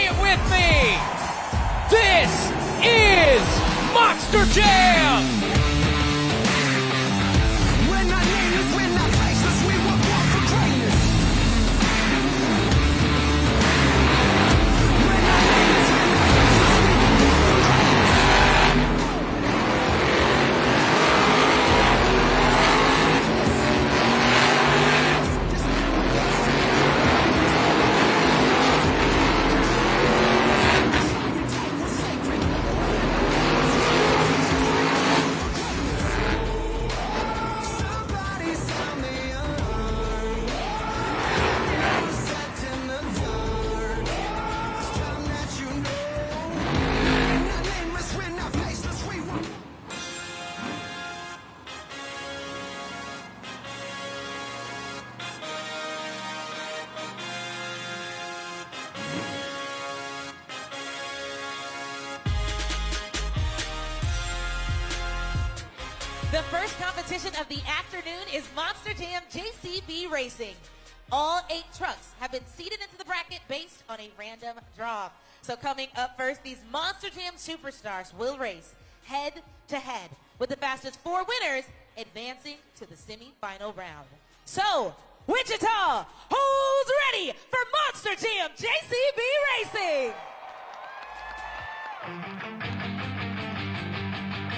it with me. This is Monster Jam. We're not nameless, we're not faceless, we were born for greatness. We're not nameless, we're not faceless, we were born for Somebody sound the alarm. Set in the dark. It's time that you know. We're not nameless, we're not faceless, we were. The first competition of the afternoon is Monster Jam JCB Racing. All 8 trucks have been seeded into the bracket based on a random draw. So coming up first, these Monster Jam superstars will race head to head with the fastest 4 winners advancing to the semi-final round. So, Wichita, who's ready for Monster Jam JCB Racing?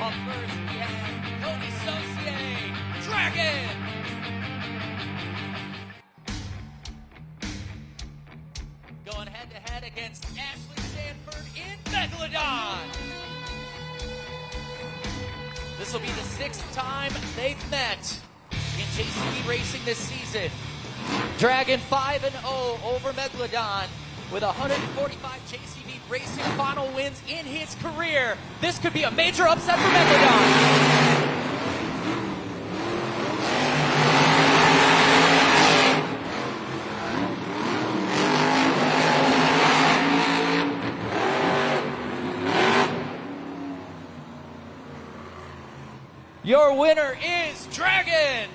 Up first, we have Cody Saucier, Dragon. Going head-to-head against Ashley Stanford in Megalodon. This will be the 6th time they've met in JCB Racing this season. Dragon 5-0 over Megalodon with 145 JCB Racing final wins in his career. This could be a major upset for Megalodon. Your winner is Dragon.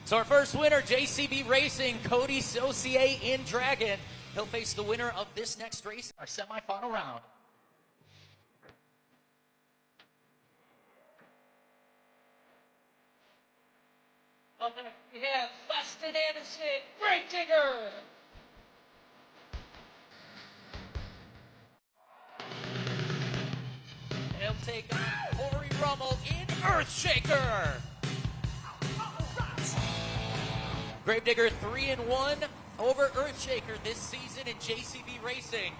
So our first winner, JCB Racing, Cody Saucier in Dragon. He'll face the winner of this next race, our semifinal round. Up next, we have Busted Anderson, Great Digger. He'll take on Corey Rummel in Earthshaker. Gravedigger 3-1 over Earthshaker this season in JCB Racing.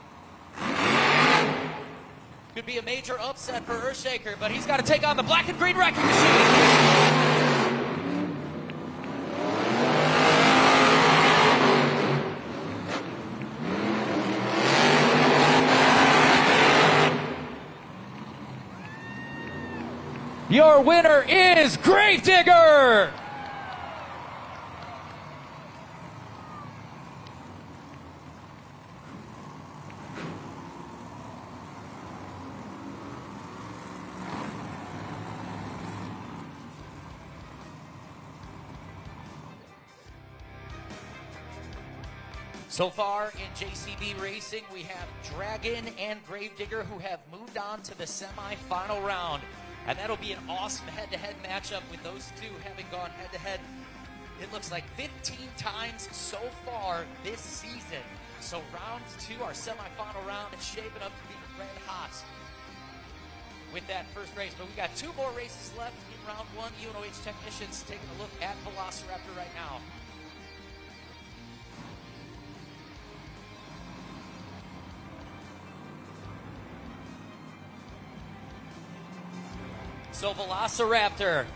Could be a major upset for Earthshaker, but he's got to take on the black and green wrecking machine. Your winner is Gravedigger! So far in JCB Racing, we have Dragon and Gravedigger who have moved on to the semi-final round. And that'll be an awesome head-to-head matchup with those two having gone head-to-head, it looks like 15 times so far this season. So round 2, our semi-final round, is shaping up to be red hot with that first race. But we got 2 more races left in round 1. UNOH technicians taking a look at Velociraptor right now. So Velociraptor,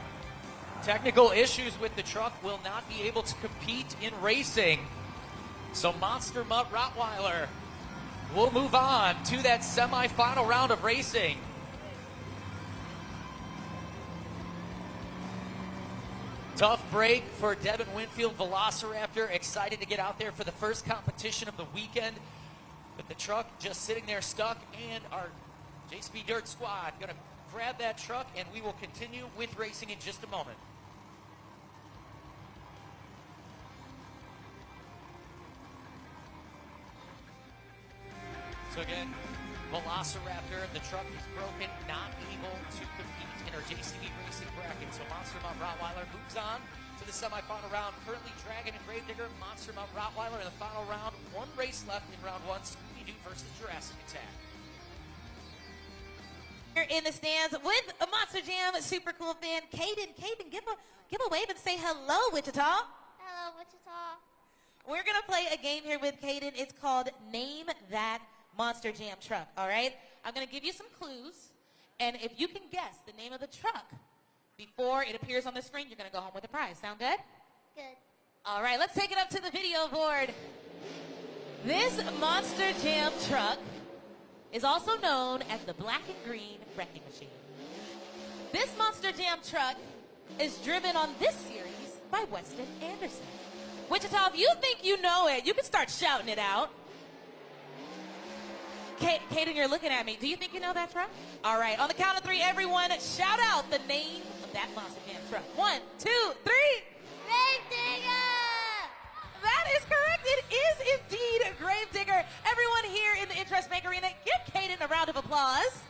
technical issues with the truck, will not be able to compete in racing. So Monster Mutt Rottweiler will move on to that semi-final round of racing. Tough break for Devin Winfield, Velociraptor, excited to get out there for the first competition of the weekend. But the truck just sitting there stuck, and our JCB Dirt squad going to grab that truck, and we will continue with racing in just a moment. So again, Velociraptor, the truck is broken, not able to compete in our JCB Racing bracket. So Monster Mount Rottweiler moves on to the semifinal round. Currently Dragon and Gravedigger, Monster Mount Rottweiler in the final round. One race left in round one, Scooby-Doo versus Jurassic Attack. Here in the stands with a Monster Jam super cool fan, Caden. Caden, give a wave and say hello, Wichita. Hello, Wichita. We're going to play a game here with Caden. It's called Name That Monster Jam Truck, all right? I'm going to give you some clues, and if you can guess the name of the truck before it appears on the screen, you're going to go home with a prize. Sound good? Good. All right, let's take it up to the video board. This Monster Jam truck is also known as the Black and Green Wrecking Machine. This Monster Jam truck is driven on this series by Weston Anderson. Wichita, if you think you know it, you can start shouting it out. Caden, you're looking at me. Do you think you know that truck? All right, on the count of three, everyone, shout out the name of that Monster Jam truck. 1, 2, 3. Gravedigger! That is correct. It is indeed a Gravedigger. Everyone here in the Interest Bank Arena, give Caden a round of applause.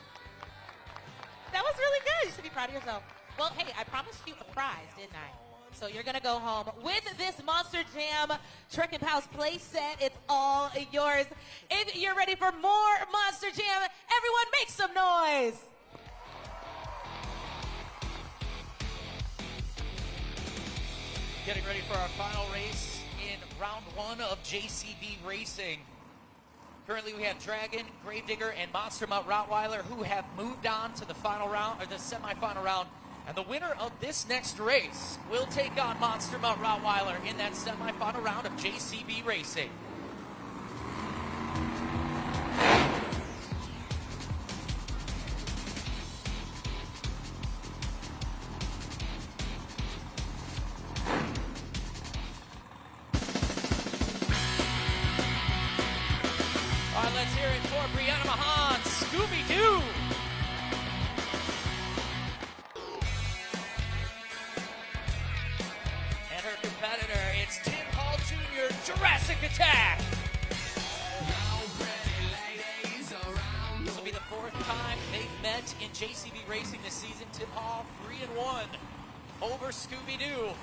That was really good. You should be proud of yourself. Well, hey, I promised you a prize, didn't I? So you're going to go home with this Monster Jam Truck and Pals play set. It's all yours. If you're ready for more Monster Jam, everyone make some noise. Getting ready for our final race in round one of JCB Racing. Currently we have Dragon, Gravedigger, and Monster Mount Rottweiler who have moved on to the final round, or the semifinal round. And the winner of this next race will take on Monster Mount Rottweiler in that semifinal round of JCB Racing. All right, let's hear it for Brianna Mahan, Scooby-Doo. And her competitor, it's Tim Hall Jr., Jurassic Attack. This will be the fourth time they've met in JCB Racing this season. Tim Hall 3-1 over Scooby-Doo.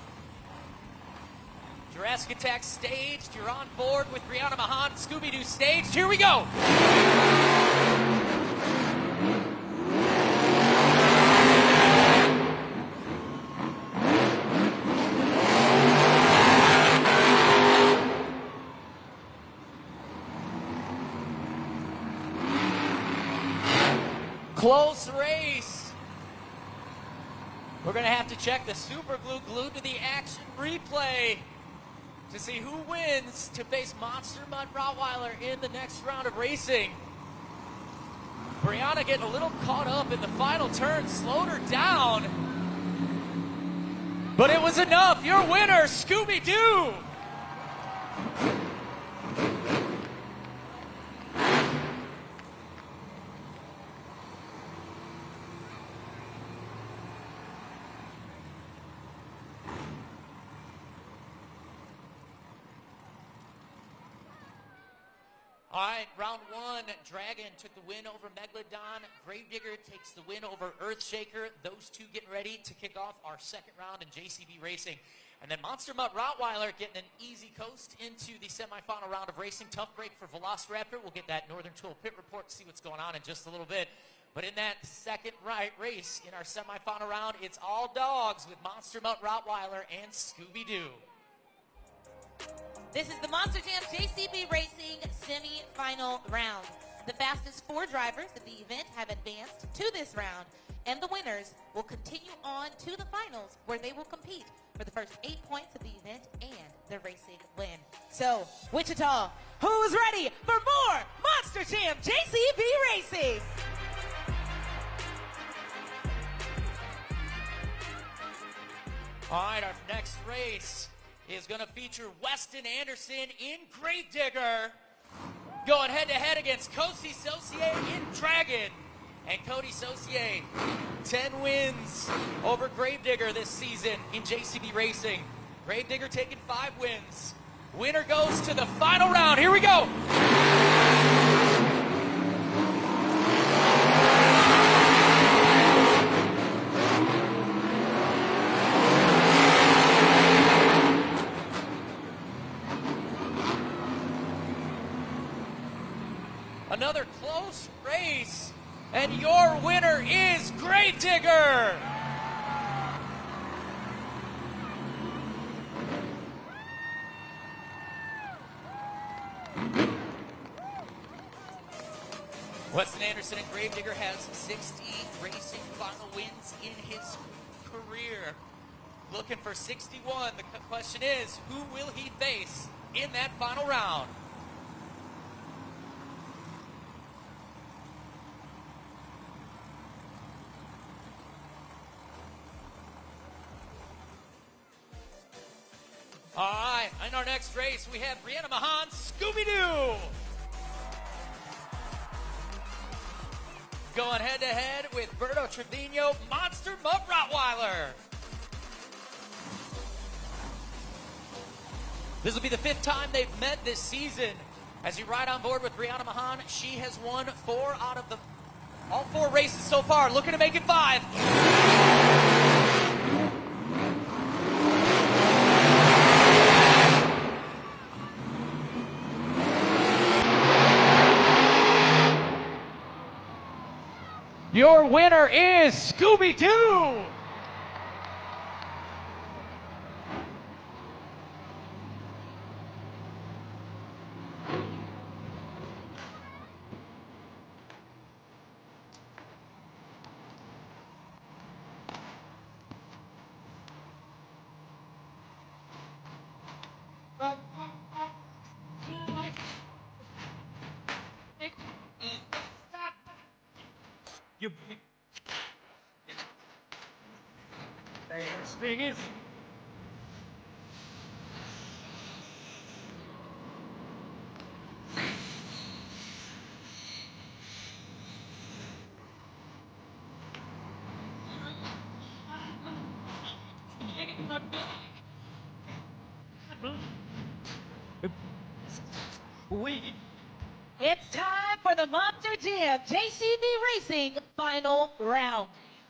Jurassic Attack staged. You're on board with Brianna Mahan. Scooby-Doo staged. Here we go. Close race. We're going to have to check the super glue glued to the action replay to see who wins to face Monster Mount Rottweiler in the next round of racing. Brianna getting a little caught up in the final turn, slowed her down. But it was enough. Your winner, Scooby-Doo. All right, round one, Dragon took the win over Megalodon. Gravedigger takes the win over Earthshaker. Those two getting ready to kick off our second round in JCB Racing. And then Monster Mount Rottweiler getting an easy coast into the semifinal round of racing. Tough break for Velociraptor. We'll get that Northern Tool pit report to see what's going on in just a little bit. But in that second race in our semifinal round, it's all dogs with Monster Mount Rottweiler and Scooby-Doo. This is the Monster Jam JCB Racing semi-final round. The fastest 4 drivers of the event have advanced to this round, and the winners will continue on to the finals, where they will compete for the first 8 points of the event and the racing win. So, Wichita, who's ready for more Monster Jam JCB Racing? All right, our next race is going to feature Weston Anderson in Gravedigger going head-to-head against Cody Saucier in Dragon. And Cody Saucier, 10 wins over Gravedigger this season in JCB Racing. Gravedigger taking 5 wins. Winner goes to the final round. Here we go. Another close race, and your winner is Gravedigger. Weston Anderson and Gravedigger has 60 racing final wins in his career. Looking for 61. The question is, who will he face in that final round? All right, in our next race, we have Brianna Mahan, Scooby-Doo. Going head-to-head with Berto Trevino, Monster Mutt Rottweiler. This will be the 5th time they've met this season. As you ride on board with Brianna Mahan, she has won 4 out of all 4 races so far, looking to make it 5. Your winner is Scooby-Doo! You thing is It's time for the Monster Jam JCB Racing final round.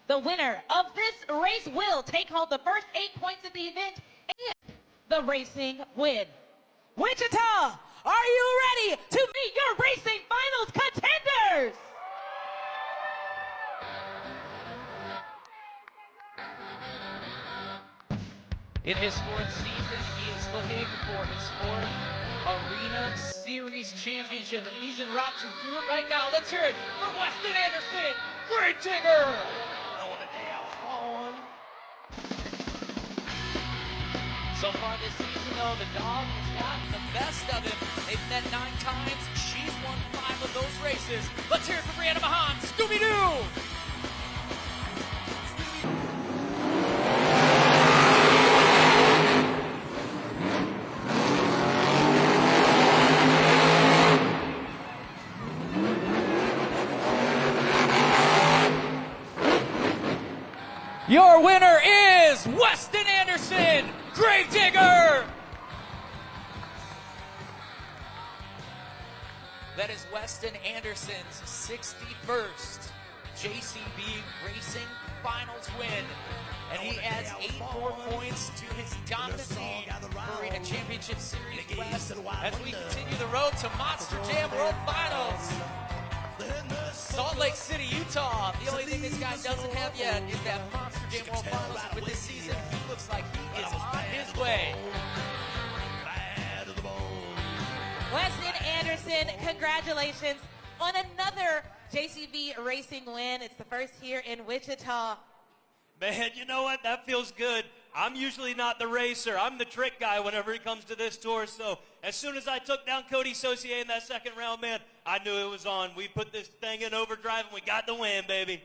The winner of this race will take home the first 8 points of the event and the racing win. Wichita, are you ready to meet your racing finals contenders? In his 4th season, he is looking for his 4th Arena Series Championship, and he's en route to do it right now. Let's hear it for Weston Anderson, Gravedigger! So far this season, though, the dog has gotten the best of him. They've met 9 times. She's won 5 of those races. Let's hear it for Brianna Mahan, Scooby-Doo! Your winner is Weston Anderson, Gravedigger! That is Weston Anderson's 61st JCB Racing Finals win. And he adds 8 more points to his dominant lead Arena Championship Series West as we continue the road to Monster Jam World Finals. Salt Lake City, Utah. The only thing this guy doesn't have yet is that Monster Jam World Finals. With this season, he looks like he is on his way. Weston Anderson, congratulations on another JCB Racing win. It's the first here in Wichita. Man, you know what? That feels good. I'm usually not the racer. I'm the trick guy whenever it comes to this tour. So as soon as I took down Cody Saucier in that 2nd round, man, I knew it was on. We put this thing in overdrive, and we got the win, baby.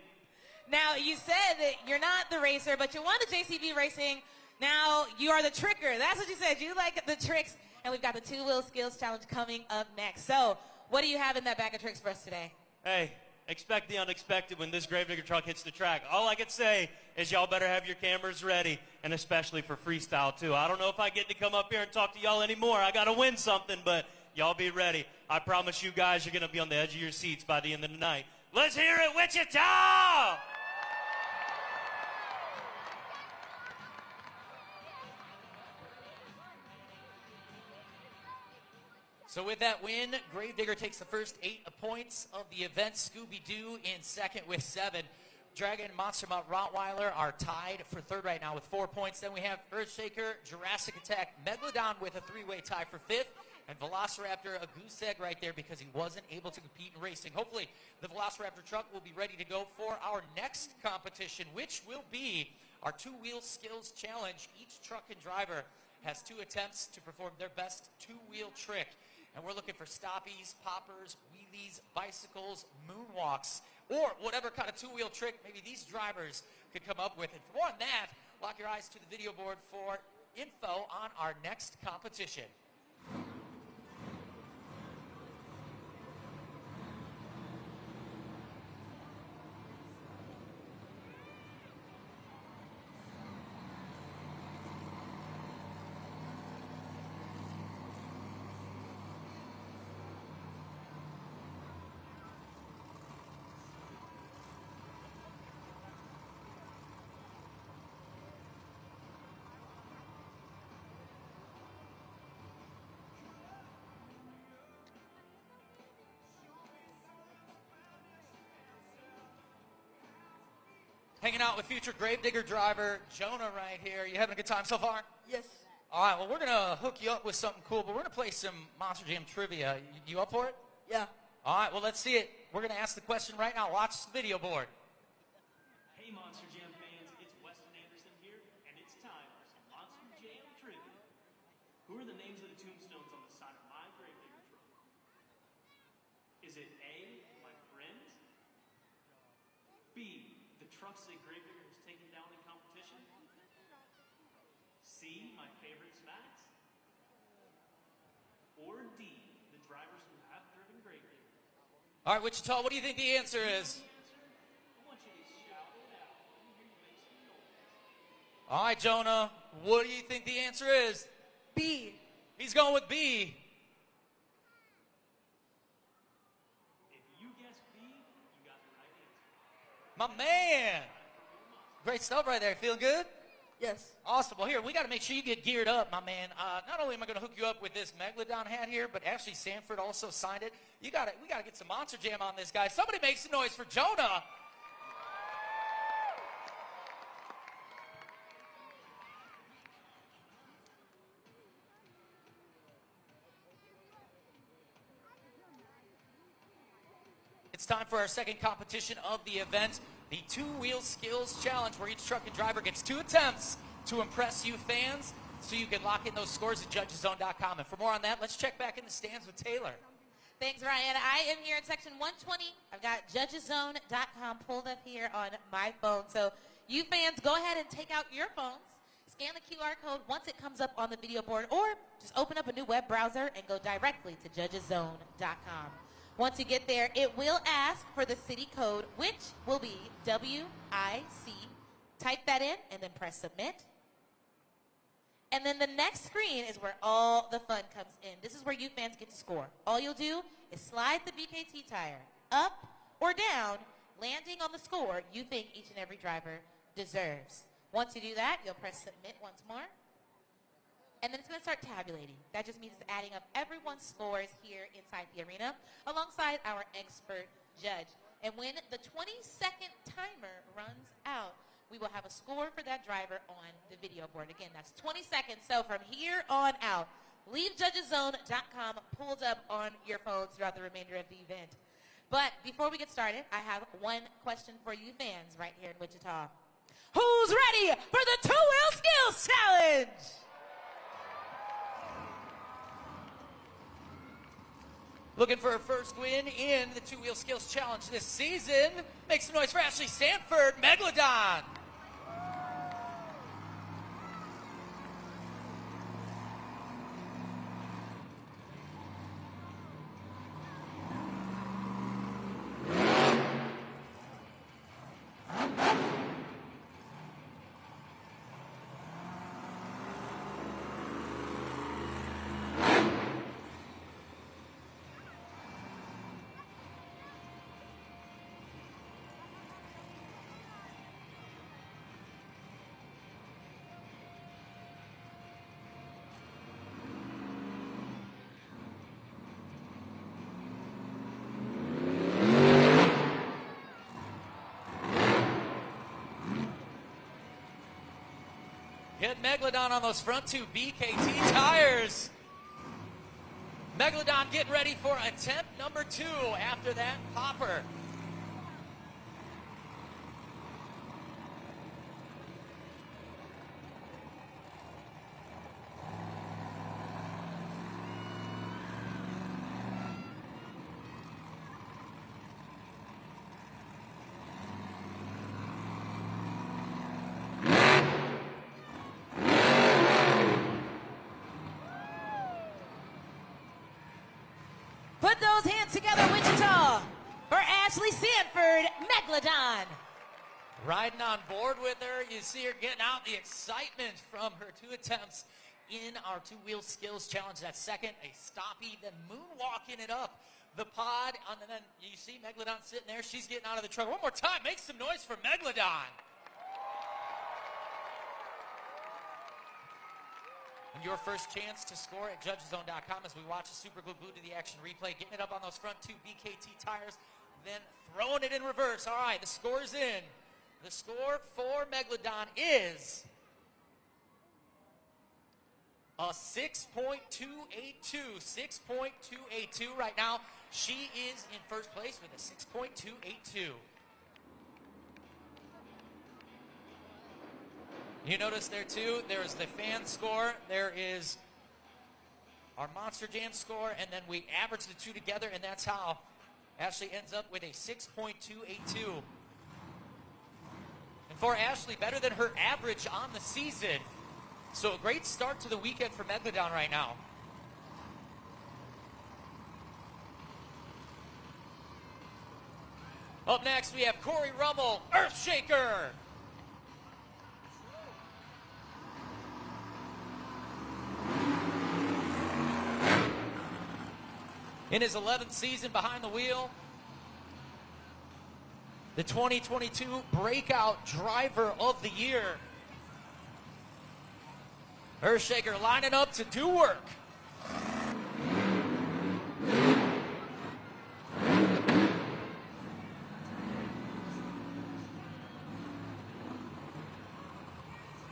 Now, you said that you're not the racer, but you won the JCB Racing Now, you are the tricker. That's what you said. You like the tricks. And we've got the two-wheel skills challenge coming up next. So, what do you have in that bag of tricks for us today? Hey, expect the unexpected when this Gravedigger truck hits the track. All I can say is y'all better have your cameras ready, and especially for freestyle, too. I don't know if I get to come up here and talk to y'all anymore. I got to win something, but y'all be ready. I promise you guys you're going to be on the edge of your seats by the end of the night. Let's hear it, Wichita! So with that win, Gravedigger takes the first 8 points of the event. Scooby-Doo in second with 7. Dragon and Monster Mutt Rottweiler are tied for third right now with 4 points. Then we have Earthshaker, Jurassic Attack, Megalodon with a 3-way tie for 5th. And Velociraptor, a goose egg right there because he wasn't able to compete in racing. Hopefully, the Velociraptor truck will be ready to go for our next competition, which will be our two-wheel skills challenge. Each truck and driver has 2 attempts to perform their best two-wheel trick. And we're looking for stoppies, poppers, wheelies, bicycles, moonwalks, or whatever kind of two-wheel trick maybe these drivers could come up with. And for more on that, lock your eyes to the video board for info on our next competition. Hanging out with future Gravedigger driver Jonah right here. You having a good time so far? Yes. All right, well, we're going to hook you up with something cool, but we're going to play some Monster Jam trivia. You up for it? Yeah. All right, well, let's see it. We're going to ask the question right now. Watch the video board. Hey, Monster Jam fans, it's Weston Anderson here, and it's time for some Monster Jam trivia. Who are the names of the tombstones on the side of my Gravedigger truck? Is it A, my friend? B, the trucks that Gravedigger has taken down in competition? C, my favorite smacks? Or D, the drivers who have driven Gravedigger? All right, Wichita, what do you think the answer is? I want you to shout it out. Let me hear you make some noise. All right, Jonah, what do you think the answer is? B. He's going with B. If you guessed B, you got the right answer. My man. Great stuff right there. Feeling good? Yes. Awesome. Well, here, we got to make sure you get geared up, my man. Not only am I going to hook you up with this Megalodon hat here, but Ashley Sanford also signed it. We got to get some Monster Jam on this guy. Somebody make some noise for Jonah. It's time for our second competition of the event, the two-wheel skills challenge, where each truck and driver gets 2 attempts to impress you fans, so you can lock in those scores at judgeszone.com. And for more on that, let's check back in the stands with Taylor. Thanks, Ryan. I am here in section 120. I've got judgeszone.com pulled up here on my phone. So you fans, go ahead and take out your phones, scan the QR code once it comes up on the video board, or just open up a new web browser and go directly to judgeszone.com. Once you get there, it will ask for the city code, which will be WIC. Type that in and then press submit. And then the next screen is where all the fun comes in. This is where you fans get to score. All you'll do is slide the BKT tire up or down, landing on the score you think each and every driver deserves. Once you do that, you'll press submit once more. And then it's going to start tabulating. That just means it's adding up everyone's scores here inside the arena alongside our expert judge. And when the 20-second timer runs out, we will have a score for that driver on the video board. Again, that's 20 seconds. So from here on out, leave judgeszone.com pulled up on your phones throughout the remainder of the event. But before we get started, I have one question for you fans right here in Wichita. Who's ready for the two-wheel skills challenge? Looking for her first win in the two-wheel skills challenge this season. Make some noise for Ashley Sanford, Megalodon. Hit Megalodon on those front two BKT tires. Megalodon getting ready for attempt number 2 after that popper. Put those hands together, Wichita, for Ashley Sanford, Megalodon. Riding on board with her, you see her getting out the excitement from her 2 attempts in our 2-wheel skills challenge. That second, a stoppie, then moonwalking it up the pod, and then you see Megalodon sitting there. She's getting out of the truck. One more time, make some noise for Megalodon. And your first chance to score at judgezone.com as we watch a Super Glue glued to the action replay, getting it up on those front 2 BKT tires, then throwing it in reverse. All right, the score's in. The score for Megalodon is a 6.282. 6.282 right now. She is in first place with a 6.282. You notice there too, there's the fan score, there is our Monster Jam score, and then we average the 2 together, and that's how Ashley ends up with a 6.282. And for Ashley, better than her average on the season. So a great start to the weekend for Megalodon right now. Up next, we have Corey Rummel, Earthshaker. In his 11th season behind the wheel, the 2022 Breakout Driver of the Year. Earthshaker lining up to do work.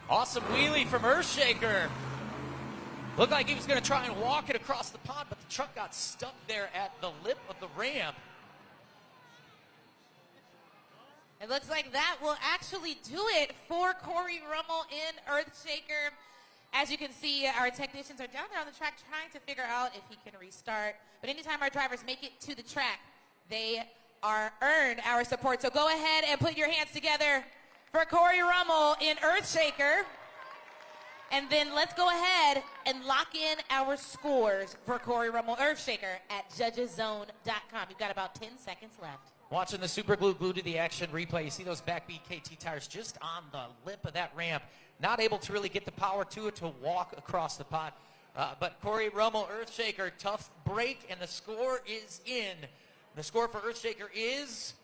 Awesome wheelie from Earthshaker. Looked like he was going to try and walk it across the pond, but the truck got stuck there at the lip of the ramp. It looks like that will actually do it for Corey Rummel in Earthshaker. As you can see, our technicians are down there on the track trying to figure out if he can restart. But anytime our drivers make it to the track, they are earned our support. So go ahead and put your hands together for Corey Rummel in Earthshaker. And then let's go ahead and lock in our scores for Corey Rummel Earthshaker at judgezone.com. You've got about 10 seconds left. Watching the Super Glue glued to the action replay, you see those back BKT tires just on the lip of that ramp. Not able to really get the power to it to walk across the pod. But Corey Rummel, Earthshaker, tough break, and the score is in. The score for Earthshaker is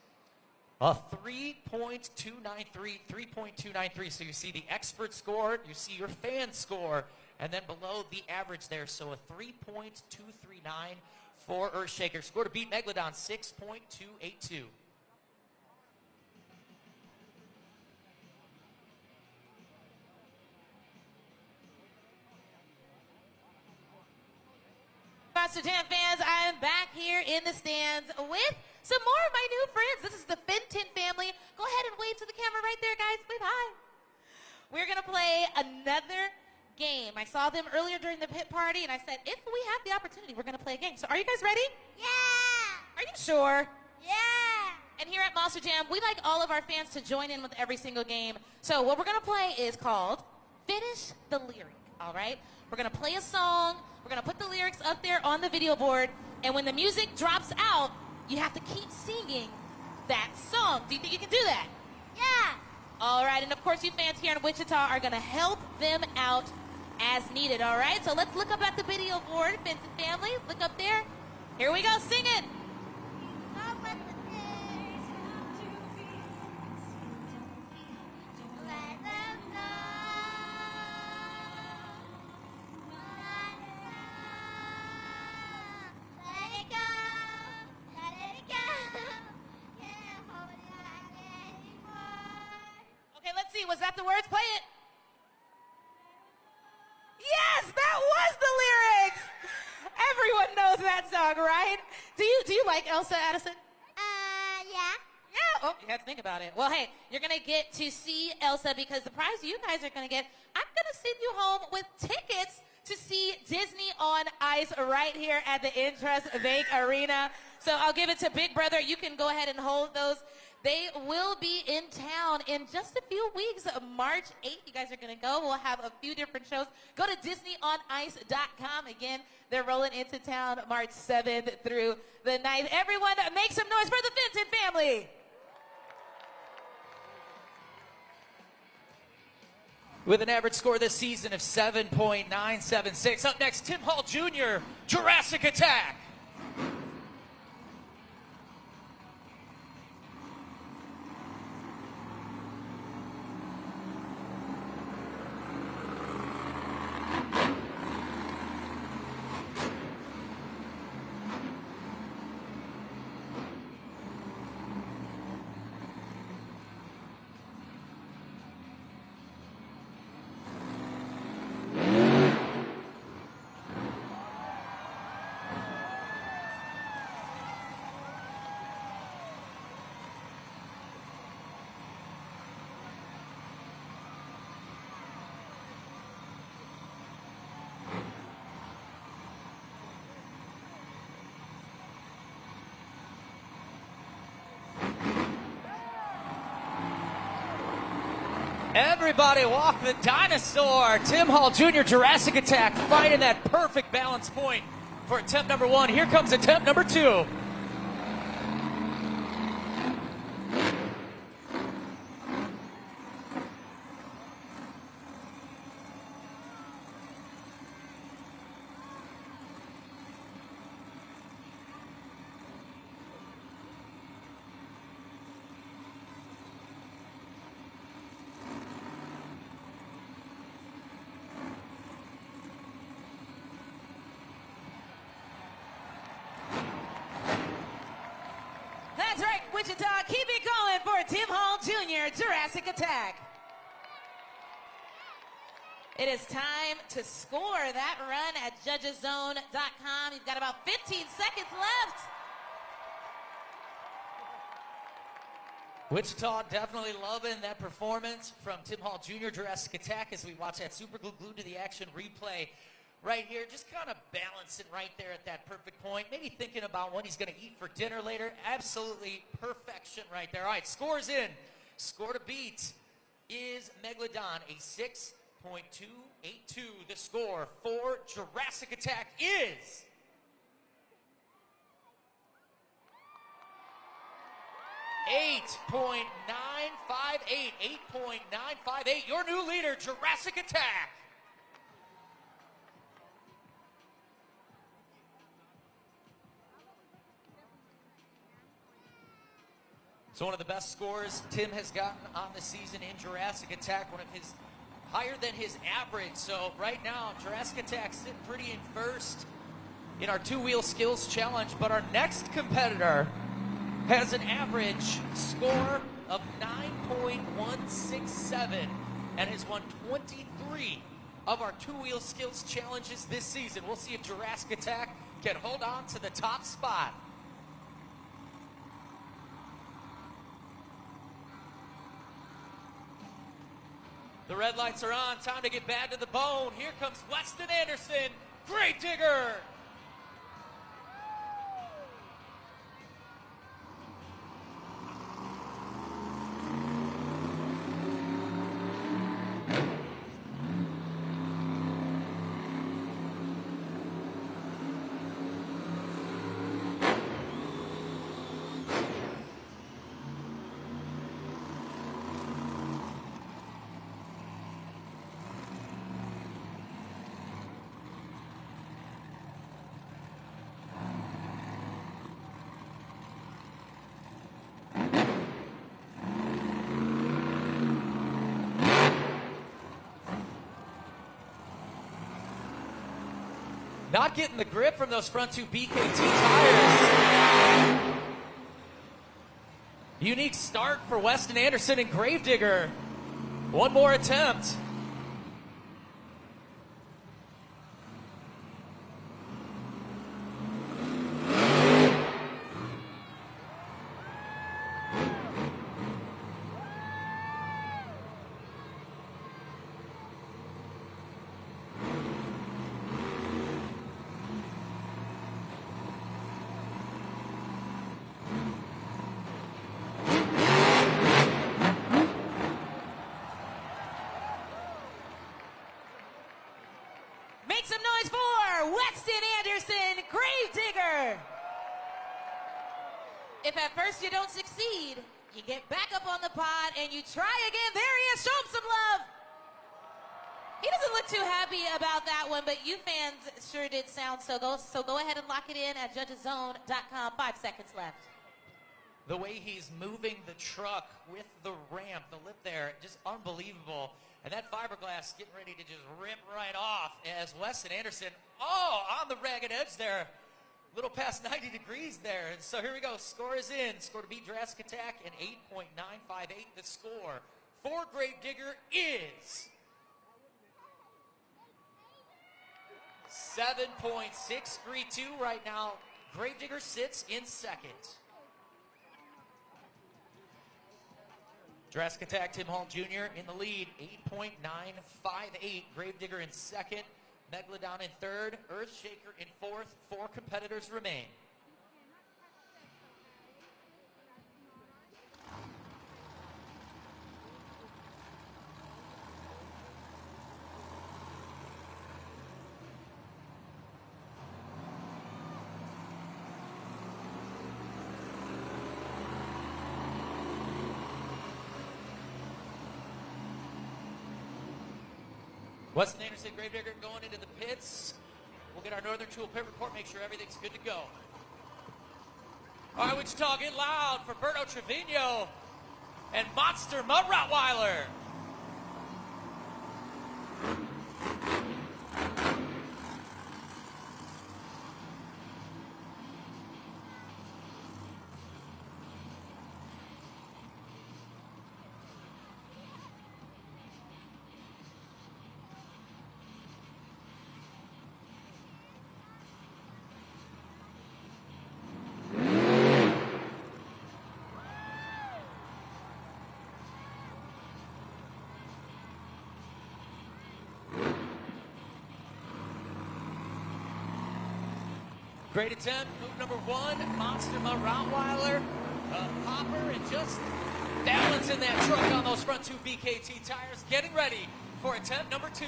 a 3.293, 3.293. So you see the expert score, you see your fan score, and then below the average there. So a 3.239 for Earthshaker. Score to beat Megalodon, 6.282. Monster Jam fans, I am back here in the stands with some more of my new friends. This is the Fenton family. Go ahead and wave to the camera right there, guys. Wave hi. We're going to play another game. I saw them earlier during the pit party, and I said, if we have the opportunity, we're going to play a game. So are you guys ready? Yeah! Are you sure? Yeah! And here at Monster Jam, we like all of our fans to join in with every single game. So what we're going to play is called Finish the Lyric, all right? We're going to play a song. We're going to put the lyrics up there on the video board. And when the music drops out, you have to keep singing that song. Do you think you can do that? Yeah! All right, and of course you fans here in Wichita are going to help them out as needed, all right? So let's look up at the video board, Fenton family. Look up there. Here we go, sing it. Up with the tears, not to be. Let them know. Let it go. Let it go. Can't hold it back anymore. Okay, let's see. Was that the words? Play it. that song, right? Do you like Elsa, Addison? Yeah. Yeah. Oh, you have to think about it. Well, hey, you're going to get to see Elsa because the prize you guys are going to get, I'm going to send you home with tickets to see Disney on Ice right here at the Intrust Bank Arena. So I'll give it to Big Brother. You can go ahead and hold those. They will be in town in just a few weeks. March 8th, you guys are going to go. We'll have a few different shows. Go to DisneyOnIce.com. Again, they're rolling into town March 7th through the 9th. Everyone, make some noise for the Fenton family. With an average score this season of 7.976. Up next, Tim Hall Jr., Jurassic Attack. Everybody walk the dinosaur. Tim Hall Jr., Jurassic Attack, finding that perfect balance point for attempt number 1. Here comes attempt number 2. That's right, Wichita. Keep it going for Tim Hall Jr., Jurassic Attack. It is time to score that run at judgeszone.com. You've got about 15 seconds left. Wichita definitely loving that performance from Tim Hall Jr., Jurassic Attack, as we watch that super glued to the action replay right here. Just kind of balancing right there at that perfect point. Maybe thinking about what he's going to eat for dinner later. Absolutely perfection right there. All right, scores in. Score to beat is Megalodon, a 6.282. The score for Jurassic Attack is... $8.958. $8.958. Your new leader, Jurassic Attack. So one of the best scores Tim has gotten on the season in Jurassic Attack, one of his higher than his average. So right now, Jurassic Attack sitting pretty in first in our two-wheel skills challenge, but our next competitor has an average score of 9.167 and has won 23 of our two-wheel skills challenges this season. We'll see if Jurassic Attack can hold on to the top spot. The red lights are on. Time to get bad to the bone. Here comes Weston Anderson, Grave Digger. Not getting the grip from those front two BKT tires. Unique start for Weston Anderson and Grave Digger. One more attempt. If at first you don't succeed, you get back up on the pod and you try again. There he is. Show him some love. He doesn't look too happy about that one, but you fans sure did sound so. Go ahead and lock it in at judgeszone.com. 5 seconds left. The way he's moving the truck with the ramp, the lip there, just unbelievable. And that fiberglass getting ready to just rip right off as Weston Anderson, on the ragged edge there. A little past 90 degrees there. And so here we go. Score is in. Score to beat Jurassic Attack in 8.958. The score for Gravedigger is 7.632 right now. Gravedigger sits in second. Jurassic Attack, Tim Hall Jr. in the lead, 8.958. Gravedigger in second. Megalodon in third. Earthshaker in fourth. 4 competitors remain. Weston Anderson, Gravedigger going into the pits. We'll get our Northern Tool pit report, make sure everything's good to go. All right, Wichita, get loud for Berto Trevino and Monster Mutt Rottweiler. Great attempt, move number 1, Monster Mutt Rottweiler, Hopper, and just balancing that truck on those front 2 BKT tires, getting ready for attempt number 2.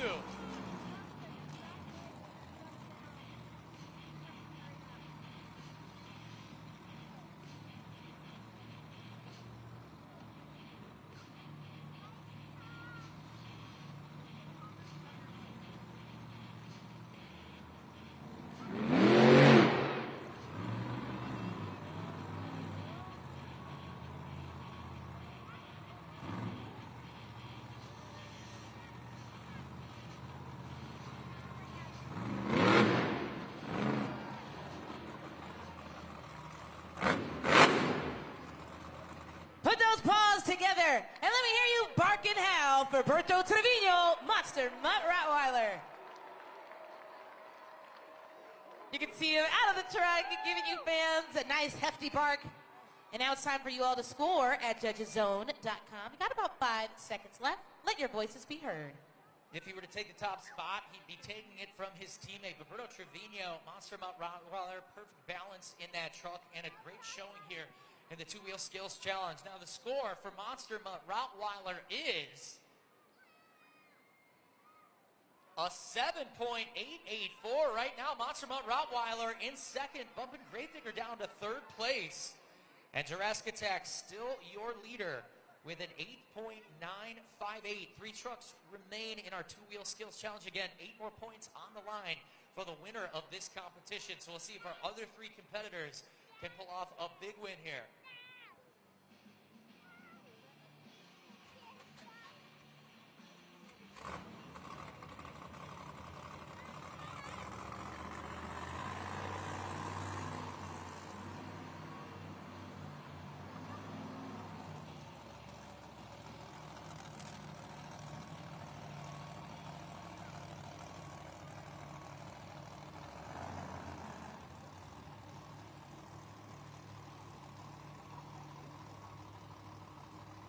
Put those paws together and let me hear you bark and howl for Berto Trevino, Monster Mutt Rottweiler. You can see him out of the truck, giving you fans a nice hefty bark. And now it's time for you all to score at judgeszone.com. You got about 5 seconds left. Let your voices be heard. If he were to take the top spot, he'd be taking it from his teammate. But Berto Trevino, Monster Mutt Rottweiler, perfect balance in that truck and a great showing here in the 2-wheel skills challenge. Now the score for Monster Mutt Rottweiler is a 7.884 right now. Monster Mutt Rottweiler in second, bumping Gravedigger down to third place. And Jurassic Attack still your leader with an 8.958. 3 trucks remain in our 2-wheel skills challenge. Again, 8 more points on the line for the winner of this competition. So we'll see if our other 3 competitors can pull off a big win here.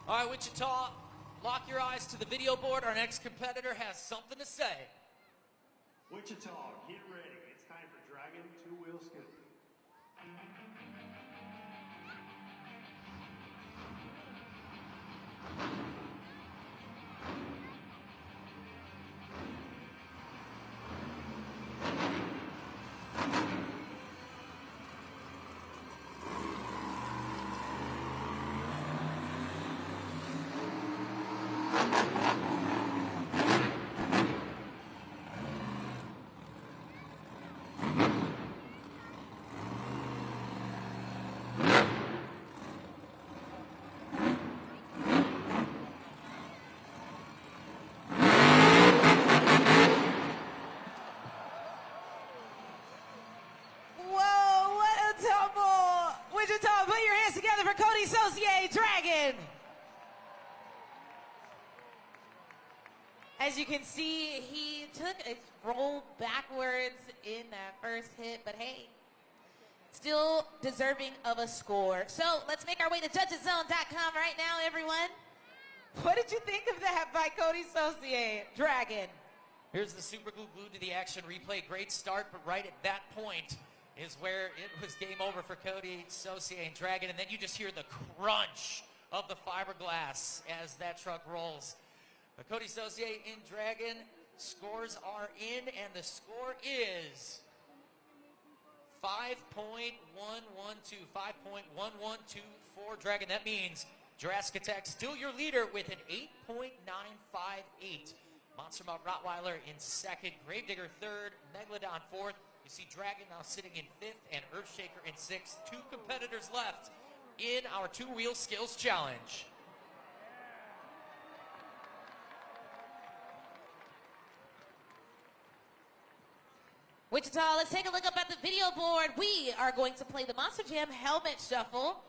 All right, Wichita, lock your eyes to the video board. Our next competitor has something to say. Wichita, get ready. It's time for Dragon 2-wheel skid. Whoa, what a tumble! Wichita, put your hands together for Cody Saucier, Dragon. As you can see, he took a roll backwards in that first hit, but hey, still deserving of a score. So let's make our way to judgeszone.com right now, everyone. What did you think of that by Cody Saucier, Dragon? Here's the super glue glued to the action replay. Great start, but right at that point is where it was game over for Cody Saucier and Dragon. And then you just hear the crunch of the fiberglass as that truck rolls. Cody Saucier in Dragon, scores are in, and the score is 5.112, 5.1124 Dragon. That means Jurassic Attack still your leader with an 8.958. Monster Mount Rottweiler in second, Gravedigger third, Megalodon fourth. You see Dragon now sitting in fifth and Earthshaker in sixth. Two competitors left in our two-wheel skills challenge. Wichita, let's take a look up at the video board. We are going to play the Monster Jam Helmet Shuffle.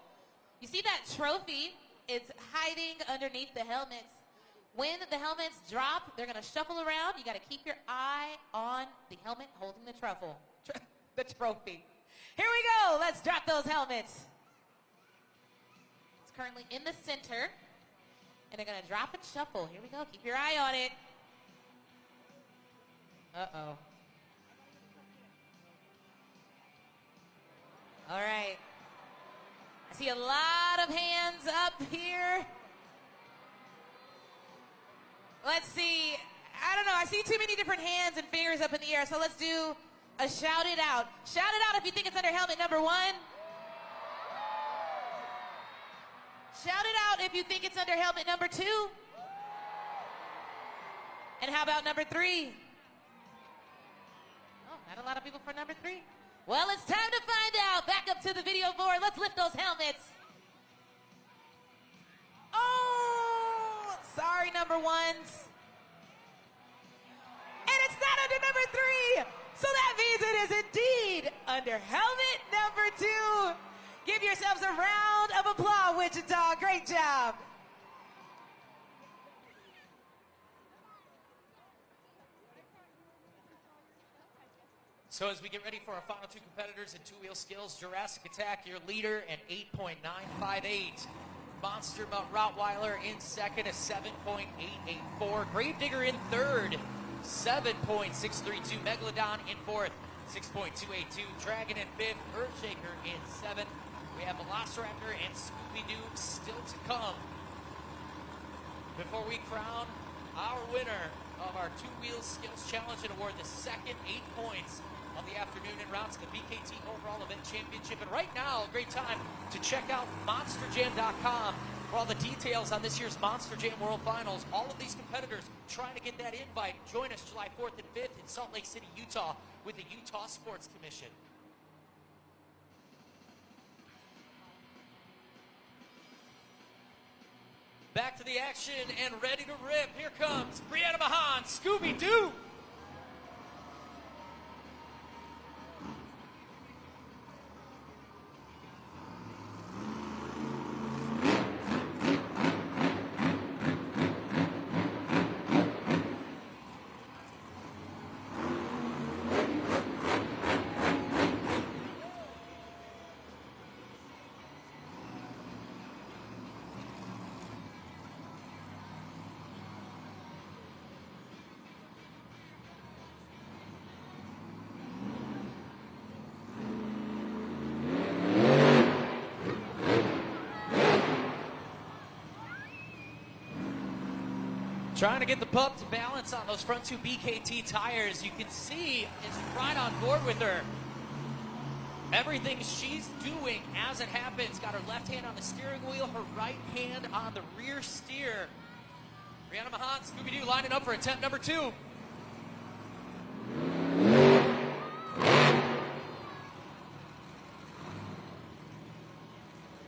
You see that trophy? It's hiding underneath the helmets. When the helmets drop, they're going to shuffle around. You got to keep your eye on the helmet holding the truffle. The trophy. Here we go. Let's drop those helmets. It's currently in the center. And they're going to drop and shuffle. Here we go. Keep your eye on it. Uh-oh. All right. I see a lot of hands up here. Let's see. I don't know. I see too many different hands and fingers up in the air, so let's do a shout it out. Shout it out if you think it's under helmet number 1. Shout it out if you think it's under helmet number 2. And how about number 3? Oh, not a lot of people for number 3. Well, it's time to find out. Back up to the video board. Let's lift those helmets. Oh, sorry, number 1s. And it's not under number 3. So that means it is indeed under helmet number 2. Give yourselves a round of applause, Wichita. Great job. So as we get ready for our final two competitors in two-wheel skills, Jurassic Attack, your leader at 8.958. Monster Mount Rottweiler in second, a 7.884. Gravedigger in third, 7.632. Megalodon in fourth, 6.282. Dragon in fifth, Earthshaker in seventh. We have Velociraptor and Scooby-Doo still to come before we crown our winner of our two-wheel skills challenge and award the second 8 points of the afternoon and rounds to the BKT Overall Event Championship. And right now, a great time to check out MonsterJam.com for all the details on this year's Monster Jam World Finals. All of these competitors trying to get that invite. Join us July 4th and 5th in Salt Lake City, Utah with the Utah Sports Commission. Back to the action and ready to rip. Here comes Brianna Mahan, Scooby-Doo. Trying to get the pup to balance on those front two BKT tires. You can see is right on board with her. Everything she's doing as it happens. Got her left hand on the steering wheel, her right hand on the rear steer. Brianna Mahan, Scooby-Doo lining up for attempt number 2.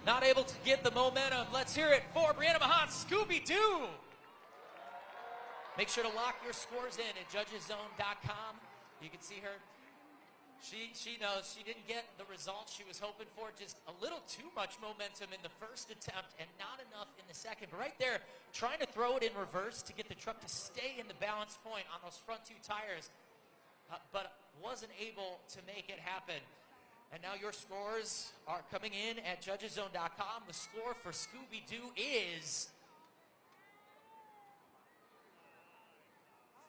Not able to get the momentum. Let's hear it for Brianna Mahan, Scooby-Doo. Make sure to lock your scores in at judgeszone.com. You can see her. She knows she didn't get the results she was hoping for. Just a little too much momentum in the first attempt and not enough in the second. But right there, trying to throw it in reverse to get the truck to stay in the balance point on those front 2 tires, but wasn't able to make it happen. And now your scores are coming in at judgeszone.com. The score for Scooby-Doo is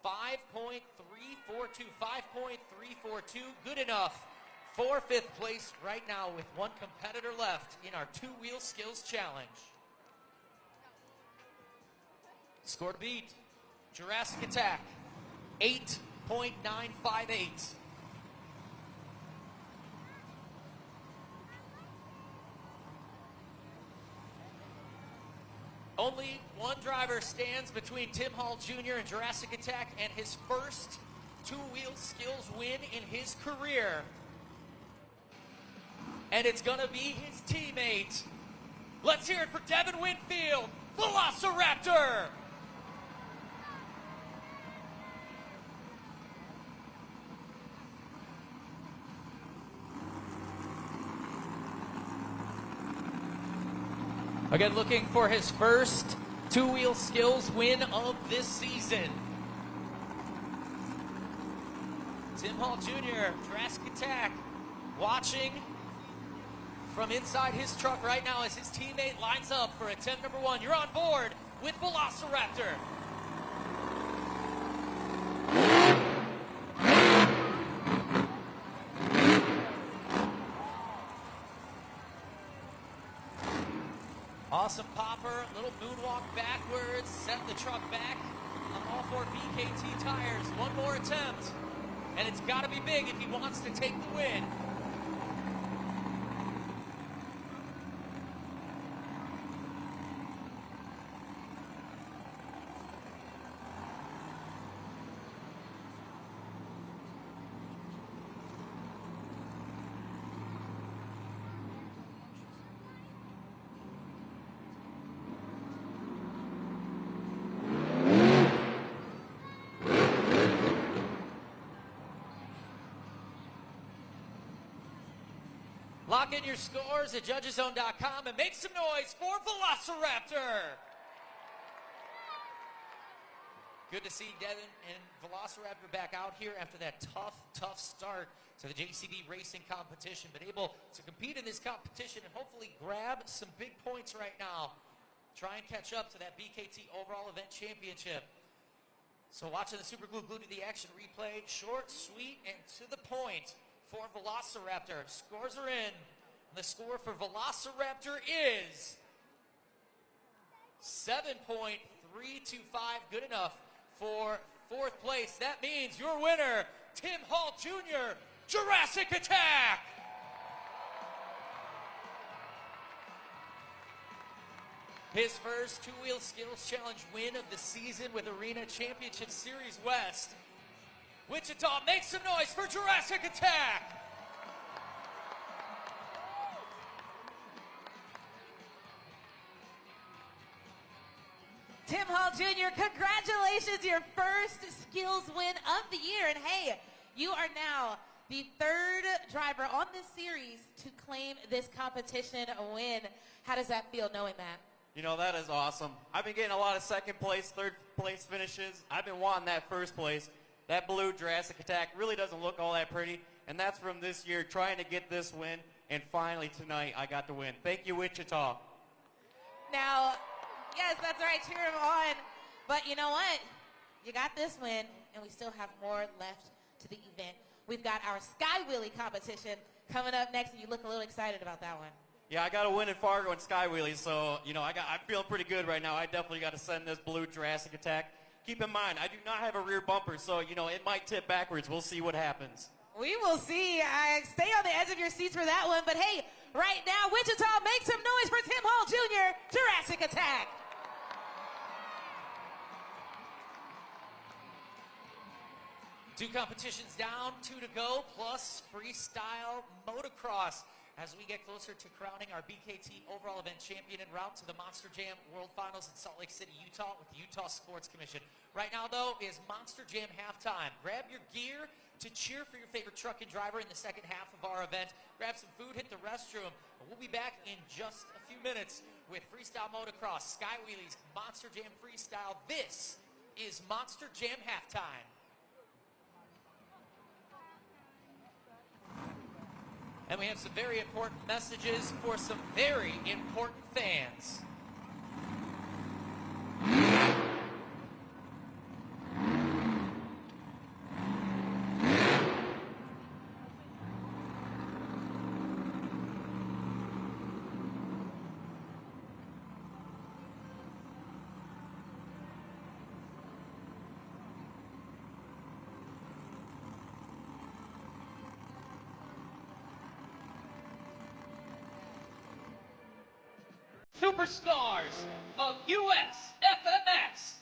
5.342. 5.342. Good enough for 5th place right now with one competitor left in our 2-wheel skills challenge. Score to beat, Jurassic Attack, 8.958. Only one driver stands between Tim Hall Jr. and Jurassic Attack and his first 2-wheel skills win in his career. And it's gonna be his teammate. Let's hear it for Devin Winfield, Velociraptor. Again, looking for his first 2-wheel skills win of this season. Tim Hall Jr., Jurassic Attack, watching from inside his truck right now as his teammate lines up for attempt number 1. You're on board with Velociraptor. Awesome popper, little moonwalk backwards, set the truck back on all 4 BKT tires. One more attempt, and it's got to be big if he wants to take the win. Lock in your scores at judgeszone.com and make some noise for Velociraptor. Good to see Devin and Velociraptor back out here after that tough start to the JCB racing competition, but able to compete in this competition and hopefully grab some big points right now. Try and catch up to that BKT overall event championship. So watching the Super Glue glued to the action replay, short, sweet, and to the point for Velociraptor. Scores are in. The score for Velociraptor is 7.325. Good enough for 4th place. That means your winner, Tim Hall Jr., Jurassic Attack. His first 2-wheel skills challenge win of the season with Arena Championship Series West. Wichita, make some noise for Jurassic Attack! Tim Hall Jr., congratulations, your first skills win of the year. And hey, you are now the 3rd driver on this series to claim this competition win. How does that feel knowing that? You know, that is awesome. I've been getting a lot of 2nd place, 3rd place finishes. I've been wanting that 1st place. That blue Jurassic Attack really doesn't look all that pretty, and that's from this year trying to get this win, and finally tonight I got the win. Thank you, Wichita. Now, yes, that's right, cheer him on. But you know what? You got this win, and we still have more left to the event. We've got our Sky Wheelie competition coming up next, and you look a little excited about that one. Yeah, I got a win in Fargo and Sky Wheelies, so, you know, I'm feeling pretty good right now. I definitely got to send this blue Jurassic Attack. Keep in mind, I do not have a rear bumper, so, you know, it might tip backwards. We'll see what happens. We will see. Stay on the edge of your seats for that one. But hey, right now, Wichita, make some noise for Tim Hall Jr., Jurassic Attack. 2 competitions down, 2 to go, plus freestyle motocross. As we get closer to crowning our BKT overall event champion en route to the Monster Jam World Finals in Salt Lake City, Utah with the Utah Sports Commission. Right now, though, is Monster Jam halftime. Grab your gear to cheer for your favorite truck and driver in the second half of our event. Grab some food, hit the restroom, and we'll be back in just a few minutes with freestyle motocross, sky wheelies, Monster Jam freestyle. This is Monster Jam halftime. And we have some very important messages for some very important fans. Superstars of US FMX.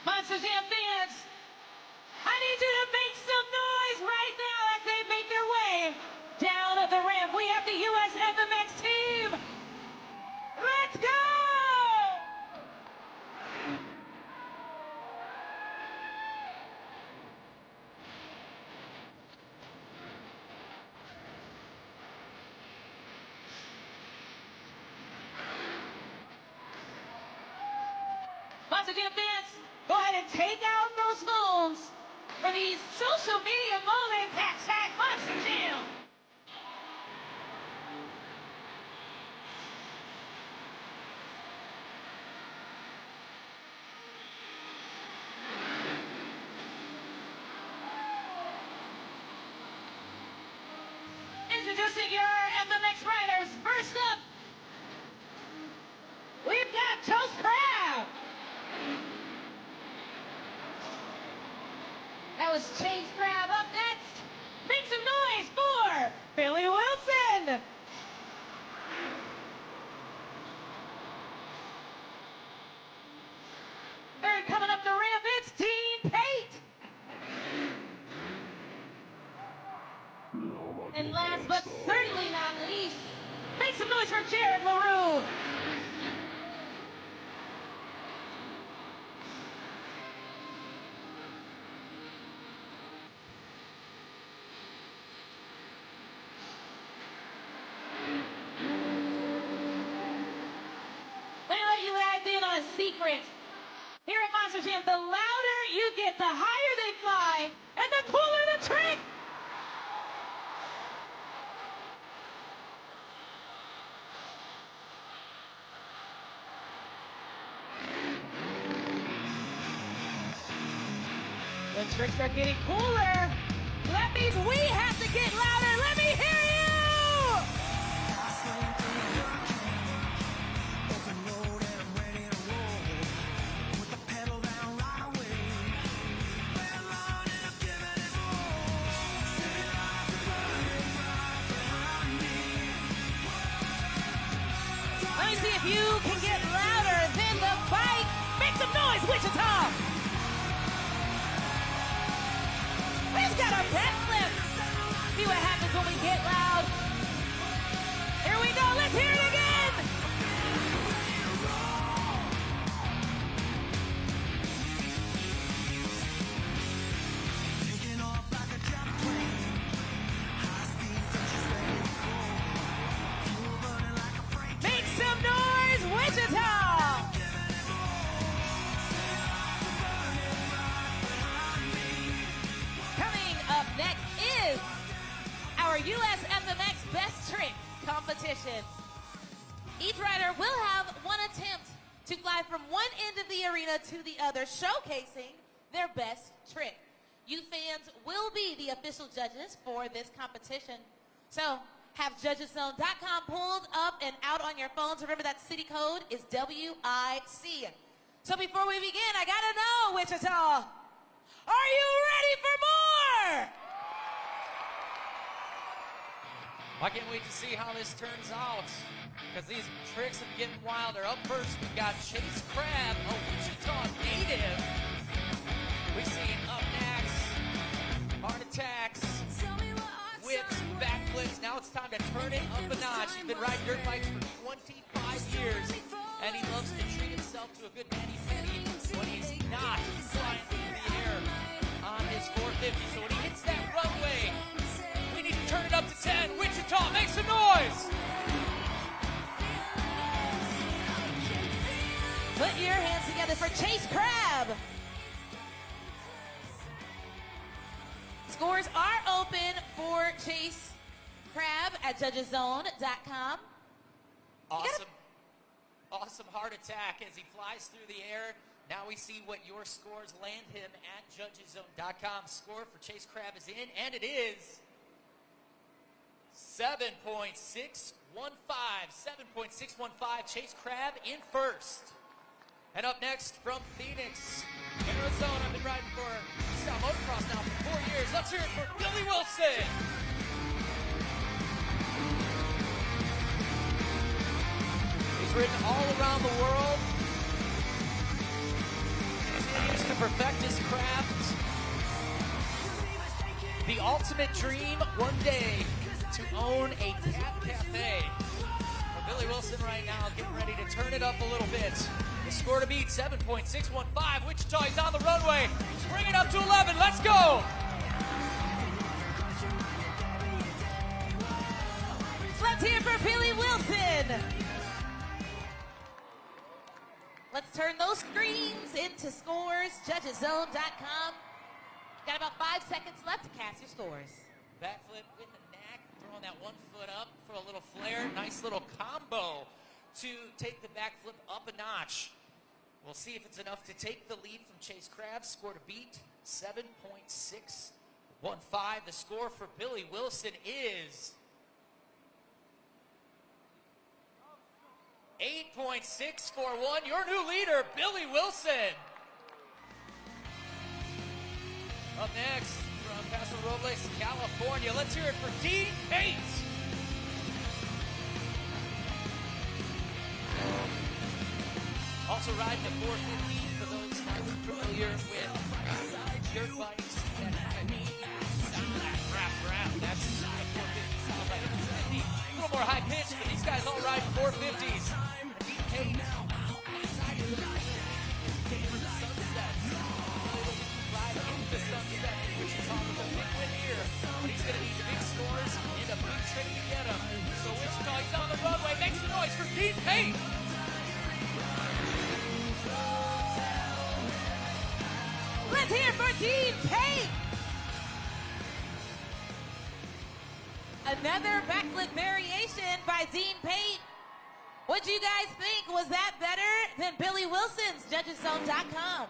Monster Jam fans, I need you to make some noise right now as they make their way down the ramp. We have the US FMX team. Let's go! Monster Jam fans, go ahead and take out those phones for these social media moments. Hashtag Monster Jam. Introducing your FMX riders. First up, we've got Toast Crab. That was Chase Crab up next. Make some noise for Billy Wilson. Third coming up the ramp, it's Dean Pate. And last but certainly not least, make some noise for Jared LaRue. Let me let you guys in on a secret. Here at Monster Jam, the louder you get, the higher they fly, and the cooler the trick. The tricks are getting cooler. That means we have to get louder. Let me hear you. Open road and I'm ready to roll. Put the pedal down right away. Well, Lord, I'm giving it more. City lights are burning right behind me. Let me see if you can get louder than the bike. Make some noise, Wichita. We just got a backflip. See what happens when we get loud. Here we go. Let's hear it again. Taking off like a jet plane. High speed, just ready to go. Fuel burning like a freight train. Make some noise, Wichita. Coming up next is USFMX Best Trick competition. Each rider will have one attempt to fly from one end of the arena to the other, showcasing their best trick. You fans will be the official judges for this competition. So have judgeszone.com pulled up and out on your phones. Remember that city code is WIC. So before we begin, I gotta know, Wichita, are you ready for more? I can't wait to see how this turns out, because these tricks are getting wilder. Up first, we've got Chase Crab, a Wichita native. We see up next, heart attacks, whips, backflips. Now it's time to turn it up a notch. He's been riding dirt bikes for 25 years, and he loves to treat himself to a good mani-pedi when he's not flying through the air on his 450. So when he hits that runway, we need to turn it up to 10. Wichita, make some noise! Put your hands together for Chase Crab. Scores are open for Chase Crab at judgeszone.com. Awesome heart attack as he flies through the air. Now we see what your scores land him at judgeszone.com. Score for Chase Crab is in, and it is 7.615. 7.615. Chase Crab in first. And up next from Phoenix, Arizona. I've been riding for freestyle motocross now for 4 years. Let's hear it for Billy Wilson. He's ridden all around the world. Continues to perfect his craft. The ultimate dream one day to own a cat cafe. For Billy Wilson right now, getting ready to turn it up a little bit. The score to beat, 7.615. Wichita, he's on the runway. Bring it up to 11. Let's go. Let's hear it for Billy Wilson. Let's turn those screens into scores. Judgeszone.com. Got about 5 seconds left to cast your scores. Backflip with a knack, throwing that 1 foot up for a little flare. Nice little combo to take the backflip up a notch. We'll see if it's enough to take the lead from Chase Crab. Score to beat, 7.615. The score for Billy Wilson is 8.641. Your new leader, Billy Wilson. Up next, from Paso Robles, California, let's hear it for Dean Pate. Also riding a 450 for those not familiar with dirt bikes. That's a 450. Sounds like a 250. A little more high pitch, but these guys all ride 450s. Dean Pate. He's going to need big scores and a big trick to get him. So Wichita, he's on the runway. Make some noise for Dean Pate. Let's hear it for Dean Pate. Another backflip variation by Dean Pate. What do you guys think? Was that better than Billy Wilson's? Judgeszone.com.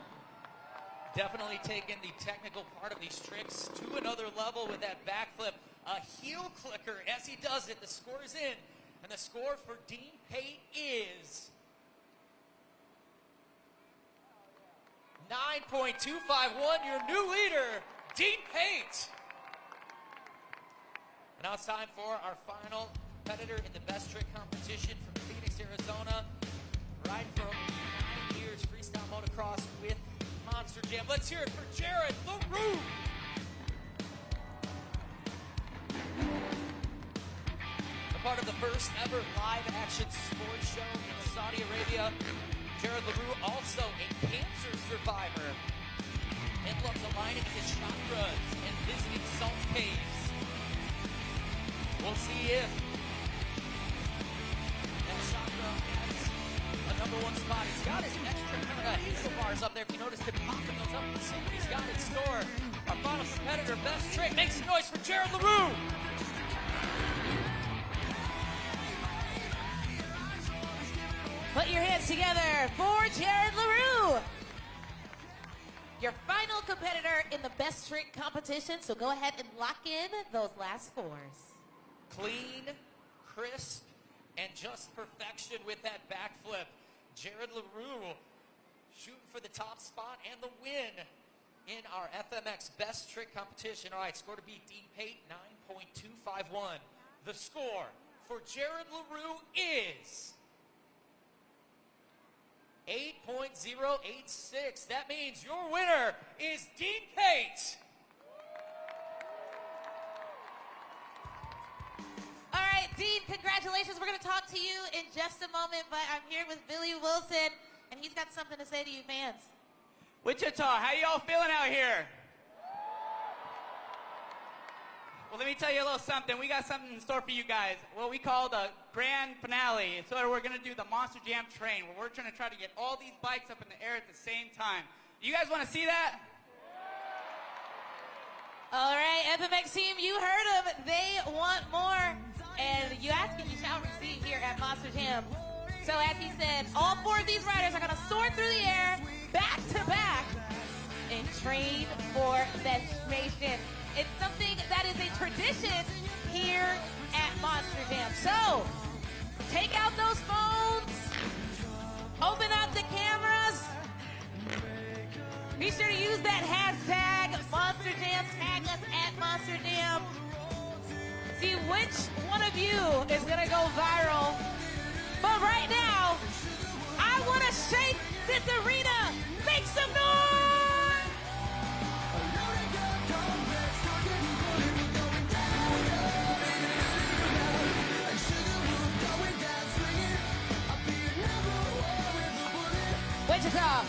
Definitely taking the technical part of these tricks to another level with that backflip. A heel clicker as he does it. The score is in. And the score for Dean Pate is 9.251. Your new leader, Dean Pate. And now it's time for our final competitor in the best trick competition from Phoenix, Arizona. Riding for over 9 years, freestyle motocross with Monster Jam. Let's hear it for Jared LaRue. A part of the first ever live action sports show in Saudi Arabia. Jared LaRue, also a cancer survivor, and loves aligning his chakras and visiting salt caves. We'll see if that chakra has a #1 spot. He's got his extra handlebars up there. If you notice him popping those up, let's see what he's got in store. Our final competitor, best trick. Make some noise for Jared LaRue. winner for Jared LaRue. Your final competitor in the best trick competition, so go ahead and lock in those last scores. Clean, crisp, and just perfection with that backflip. Jared LaRue shooting for the top spot and the win in our FMX best trick competition. All right, score to beat Dean Pate, 9.251. The score for Jared LaRue is 8.086. That means your winner is Dean Pate. All right, Dean, congratulations. We're going to talk to you in just a moment, but I'm here with Billy Wilson, and he's got something to say to you fans. Wichita, how y'all feeling out here? Well, let me tell you a little something. We got something in store for you guys. What we call the grand finale. And so we're going to do the Monster Jam train, where we're trying to get all these bikes up in the air at the same time. You guys want to see that? All right, FMX team, you heard them. They want more. And you ask and you shall receive here at Monster Jam. So as he said, all four of these riders are going to soar through the air, back to back, and train for destination. It's something that is a tradition here at Monster Jam. So, take out those phones, open up the cameras, be sure to use that hashtag Monster Jam, tag us at Monster Jam. See which one of you is gonna go viral. But right now, I wanna shake this arena, make some noise! Wichita,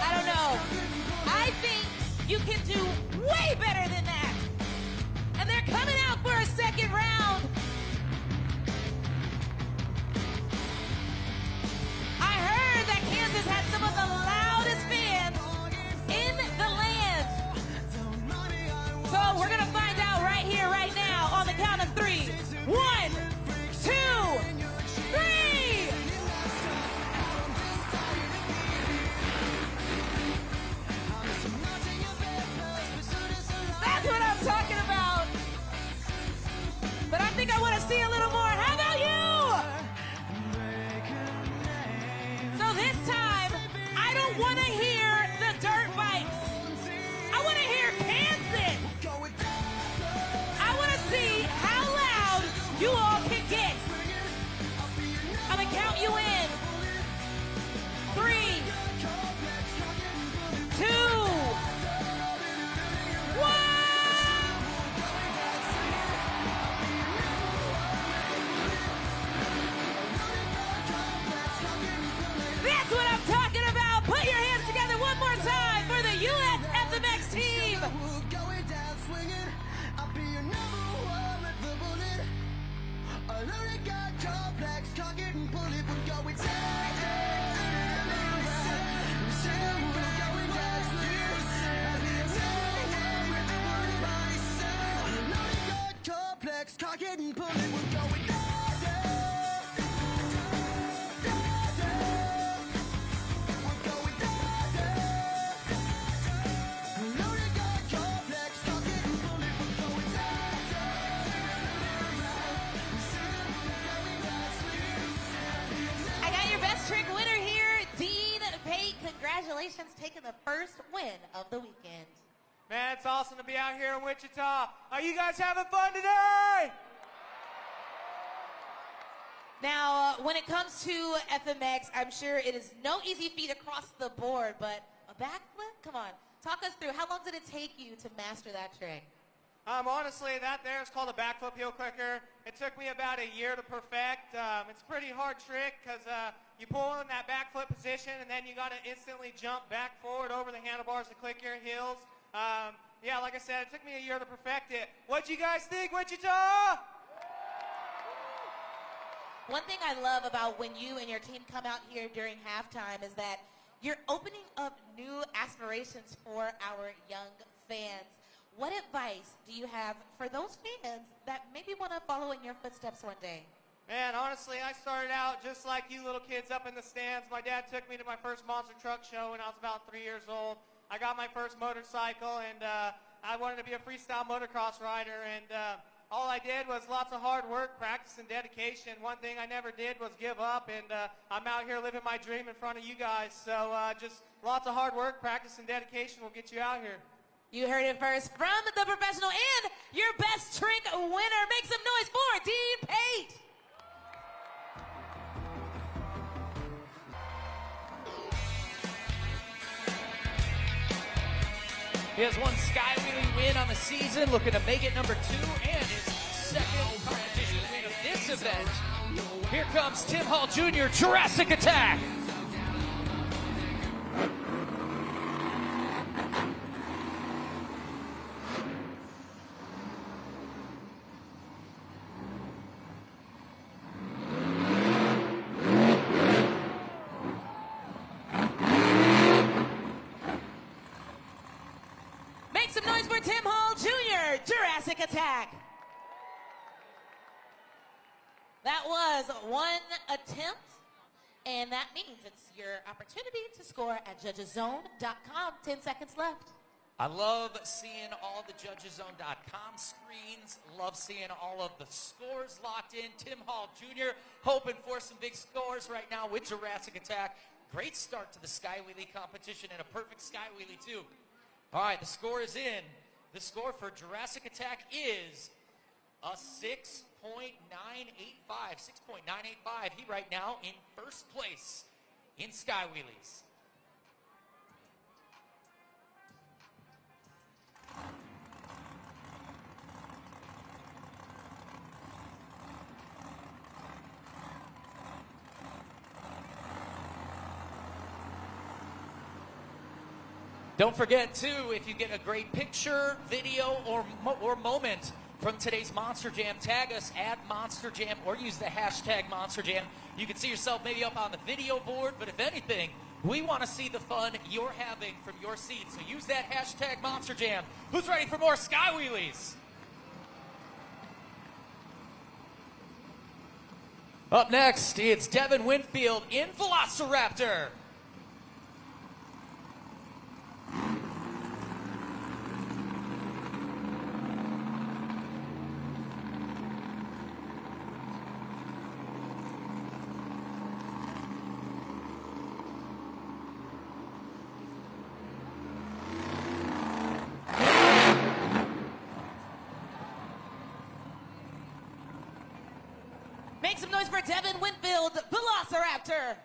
I don't know. I think you can do way better than that. And they're coming out for a second round. I heard that Kansas had some of the loudest fans in the land. So we're gonna find out right here, right now, on the count of 3. 1, 2, 3. That's what I'm talking about. But I think I want to see a little more. How about you? So this time, I don't want to hear the dirt bikes. I want to hear Kansas. I want to see how loud you all can get. I'm going to count you in. 3, 2, 1. That's what I'm talking about. Put your hands together one more time for the US FMX team. Cock it and pull it, we're going down. We're going down. Loaded gun complex, cock it and pull it, we're going down. I got your best trick winner here, Dean Pate. Congratulations, taking the first win of the weekend. Man, it's awesome to be out here in Wichita. Are you guys having fun today? Now, when it comes to FMX, I'm sure it is no easy feat across the board, but a backflip? Come on, talk us through. How long did it take you to master that trick? Honestly, that there is called a backflip heel clicker. It took me about a year to perfect. It's a pretty hard trick because you pull in that backflip position and then you got to instantly jump back forward over the handlebars to click your heels. Yeah, like I said, it took me a year to perfect it. What'd you guys think, Wichita? One thing I love about when you and your team come out here during halftime is that you're opening up new aspirations for our young fans. What advice do you have for those fans that maybe want to follow in your footsteps one day? Man, honestly, I started out just like you little kids up in the stands. My dad took me to my first monster truck show when I was about 3 years old. I got my first motorcycle, and I wanted to be a freestyle motocross rider, and all I did was lots of hard work, practice, and dedication. One thing I never did was give up, and I'm out here living my dream in front of you guys. So just lots of hard work, practice, and dedication will get you out here. You heard it first from the professional and your best trick winner. Make some noise for Dean Pate. He has one skywheeling win on the season, looking to make it number 2 and his second competition win of this event. Here comes Tim Hall Jr., Jurassic Attack. Make some noise for Tim Hall Jr., Jurassic Attack. That was one attempt, and that means it's your opportunity to score at judgeszone.com. 10 seconds left. I love seeing all the judgeszone.com screens. Love seeing all of the scores locked in. Tim Hall Jr. hoping for some big scores right now with Jurassic Attack. Great start to the Skywheelie competition and a perfect Skywheelie too. All right, the score is in. The score for Jurassic Attack is a 6.985. 6.985. He right now in first place in Skywheelies. Don't forget, too, if you get a great picture, video, or moment from today's Monster Jam, tag us at Monster Jam or use the hashtag Monster Jam. You can see yourself maybe up on the video board, but if anything, we want to see the fun you're having from your seat. So use that hashtag Monster Jam. Who's ready for more Skywheelies? Up next, it's Devin Winfield in Velociraptor. Make some noise for Devin Winfield, Velociraptor.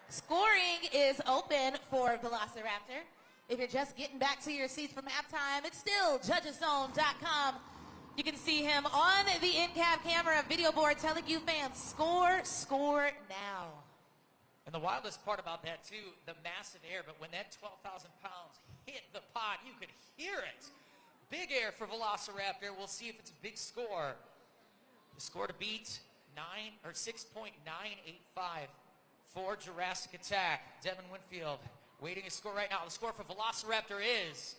Scoring is open for Velociraptor. If you're just getting back to your seats from halftime, it's still judgeszone.com. You can see him on the in-cab camera video board telling you fans, score, score now. And the wildest part about that, too, the massive air, but when that 12,000 pounds hit the pot, you could hear it. Big air for Velociraptor. We'll see if it's a big score. The score to beat 6.985 for Jurassic Attack. Devin Winfield waiting a score right now. The score for Velociraptor is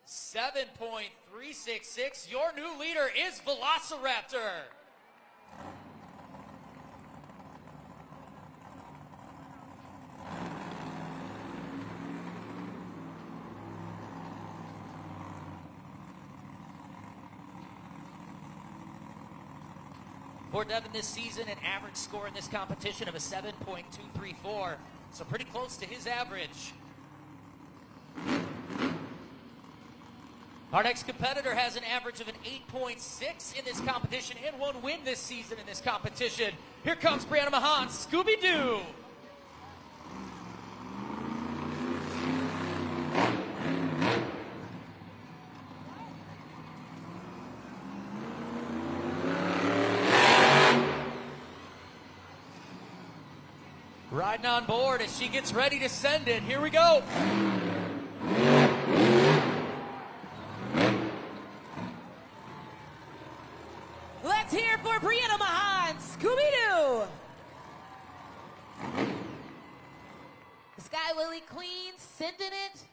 7.366. Your new leader is Velociraptor. For Devin this season, an average score in this competition of a 7.234. So pretty close to his average. Our next competitor has an average of an 8.6 in this competition and one win this season in this competition. Here comes Brianna Mahan, Scooby-Doo. Riding on board as she gets ready to send it. Here we go. Let's hear for Brianna Mahan, Scooby-Doo. The Skywheelie Queen sending it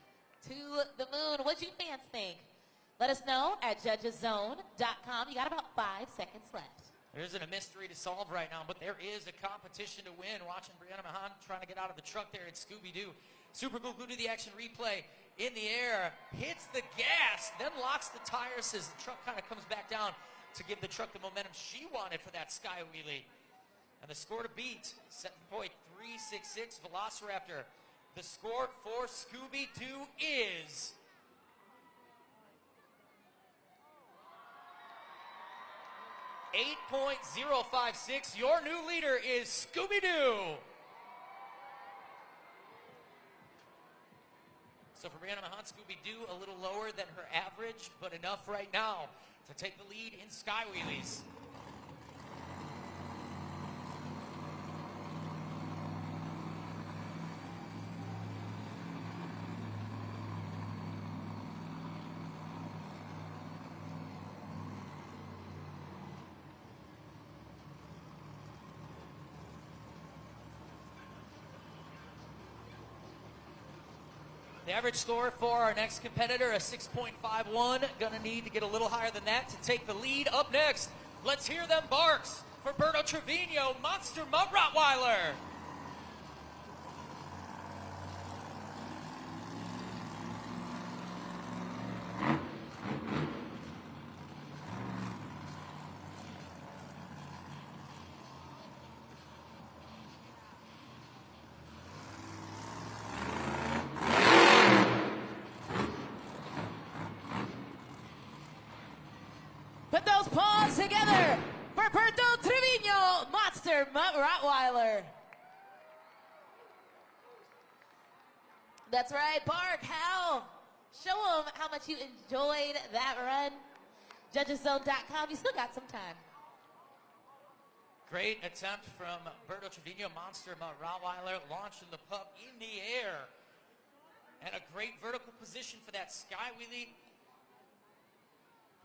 to the moon. What'd you fans think? Let us know at judgeszone.com. You got about 5 seconds left. There isn't a mystery to solve right now, but there is a competition to win. Watching Brianna Mahan trying to get out of the truck there at Scooby-Doo. Super cool, glued to the action replay. In the air, hits the gas, then locks the tires as the truck kind of comes back down to give the truck the momentum she wanted for that sky wheelie. And the score to beat, 7.366 Velociraptor. The score for Scooby-Doo is 8.056. Your new leader is Scooby-Doo. So for Brianna Mahan, Scooby-Doo a little lower than her average, but enough right now to take the lead in sky wheelies. The average score for our next competitor, a 6.51. Gonna need to get a little higher than that to take the lead. Up next, let's hear them barks for Berto Trevino, Monster Mutt Rottweiler. Put those paws together for Berto Trevino, Monster Mutt Rottweiler. That's right, Bark, how? Show them how much you enjoyed that run. Judgeszone.com, you still got some time. Great attempt from Berto Trevino, Monster Mutt Rottweiler, launching the pup in the air. And a great vertical position for that sky wheelie.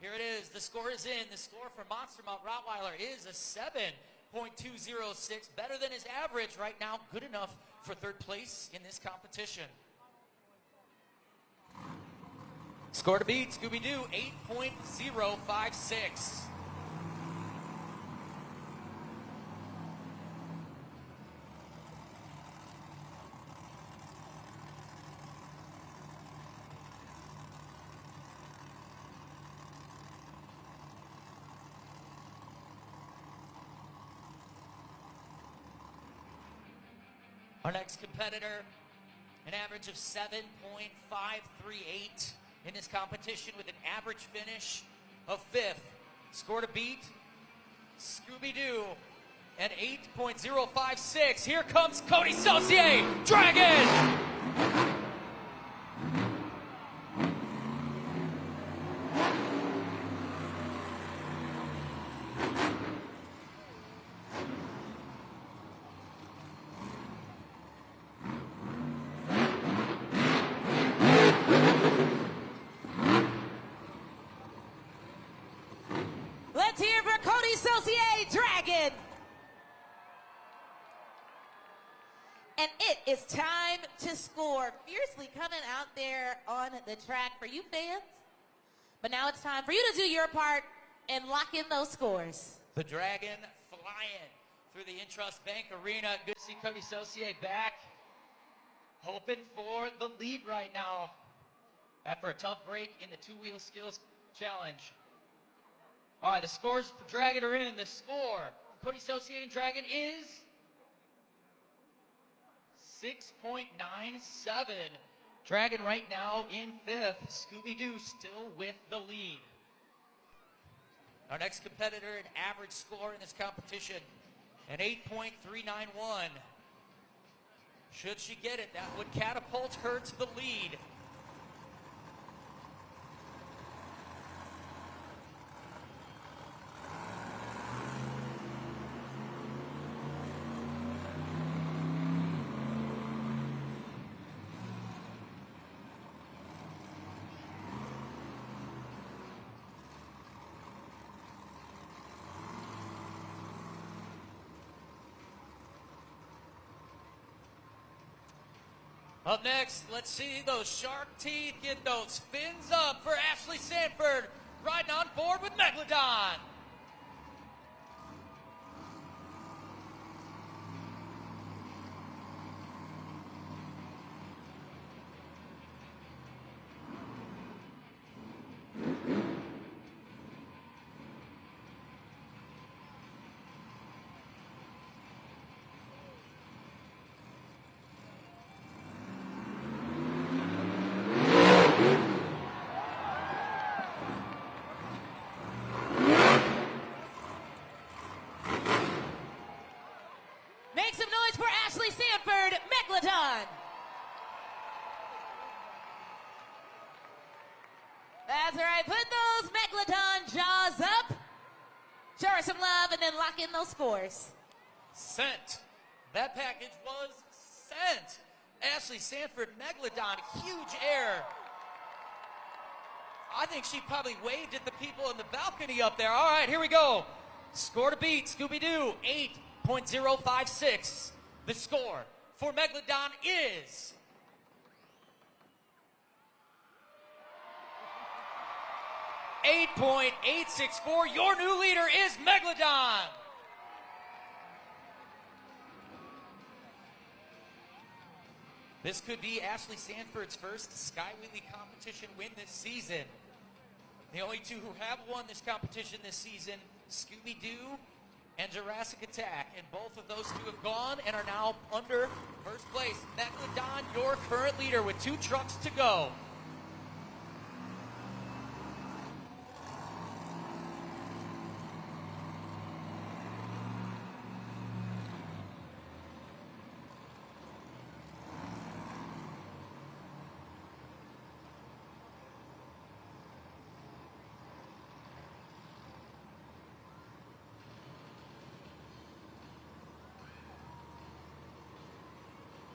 Here it is. The score is in. The score for Monster Mutt Rottweiler is a 7.206. Better than his average right now. Good enough for third place in this competition. Score to beat, Scooby-Doo, 8.056. Our next competitor, an average of 7.538 in this competition with an average finish of 5th. Score to beat, Scooby-Doo, at 8.056. Here comes Cody Saucier, Dragon! Let's hear for Cody Saucier, Dragon. And it is time to score. Fiercely coming out there on the track for you fans. But now it's time for you to do your part and lock in those scores. The Dragon flying through the Intrust Bank Arena. Good to see Cody Saucier back. Hoping for the lead right now after a tough break in the two-wheel skills challenge. All right, the scores for Dragon are in. The score for Cody Saucier and Dragon is 6.97. Dragon right now in 5th. Scooby-Doo still with the lead. Our next competitor, an average score in this competition, an 8.391. Should she get it, that would catapult her to the lead. Up next, let's see those shark teeth get those fins up for Ashley Sanford, riding on board with Megalodon. Make some noise for Ashley Sanford, Megalodon. That's right. Put those Megalodon jaws up. Show her some love and then lock in those scores. Sent. That package was sent. Ashley Sanford, Megalodon, huge air. I think she probably waved at the people in the balcony up there. All right, here we go. Score to beat, Scooby-Doo, 8.056. The score for Megalodon is 8.864. Your new leader is Megalodon. This could be Ashley Sanford's first Sky Wheelie competition win this season. The only two who have won this competition this season, Scooby-Doo and Jurassic Attack. And both of those two have gone and are now under first place. Megalodon, your current leader with 2 trucks to go.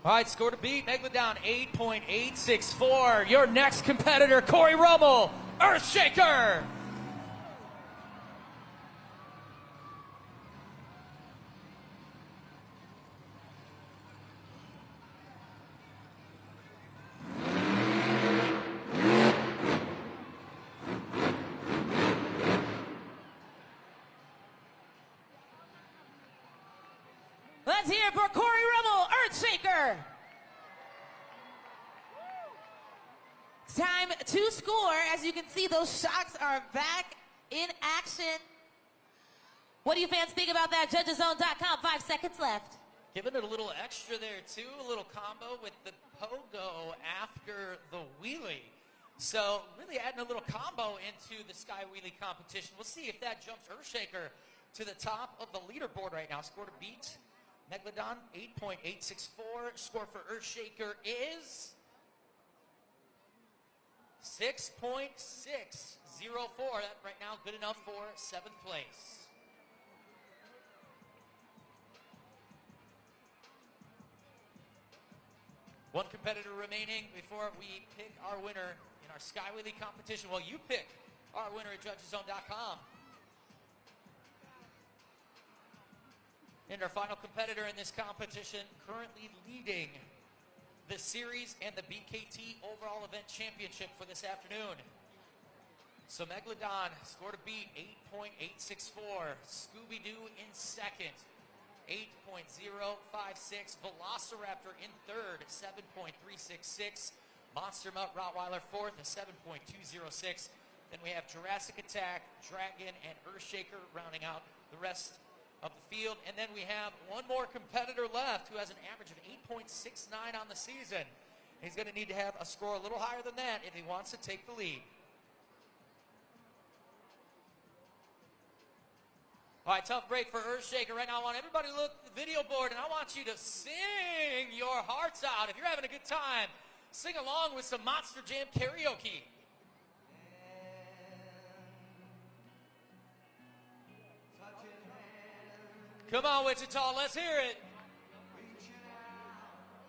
All right, score to beat, Megalodon, 8.864. Your next competitor, Corey Rummel, Earthshaker. Let's hear it for Corey Rummel, Earthshaker. It's time to score. As you can see, those shocks are back in action. What do you fans think about that? Judgeszone.com, 5 seconds left. Giving it a little extra there, too. A little combo with the pogo after the wheelie. So really adding a little combo into the Sky Wheelie competition. We'll see if that jumps Earthshaker to the top of the leaderboard right now. Score to beat Megalodon, 8.864. Score for Earthshaker is 6.604. That right now good enough for 7th place. One competitor remaining before we pick our winner in our Sky Wheelie competition. Well, you pick our winner at Judgeszone.com. And our final competitor in this competition, currently leading the series and the BKT overall event championship for this afternoon. So Megalodon, score to beat, 8.864. Scooby-Doo in second, 8.056. Velociraptor in third, 7.366. Monster Mutt Rottweiler fourth, a 7.206. Then we have Jurassic Attack, Dragon, and Earthshaker rounding out the rest of the field. And then we have one more competitor left who has an average of 8.69 on the season. He's going to need to have a score a little higher than that if he wants to take the lead. All right, tough break for Earthshaker. Right now I want everybody to look at the video board, and I want you to sing your hearts out. If you're having a good time, sing along with some Monster Jam karaoke. Come on, Wichita, let's hear it.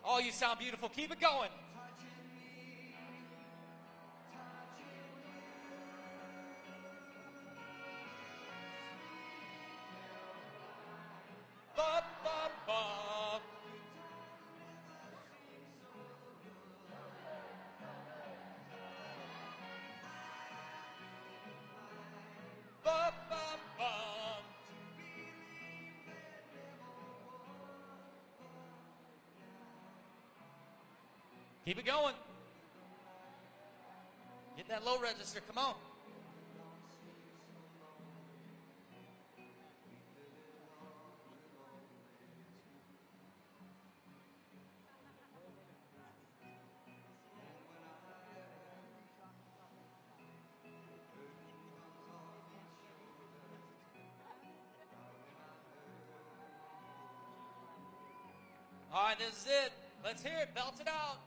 Oh, you sound beautiful. Keep it going. Ba, ba, ba. Keep it going. Get that low register. Come on. All right, this is it. Let's hear it. Belt it out.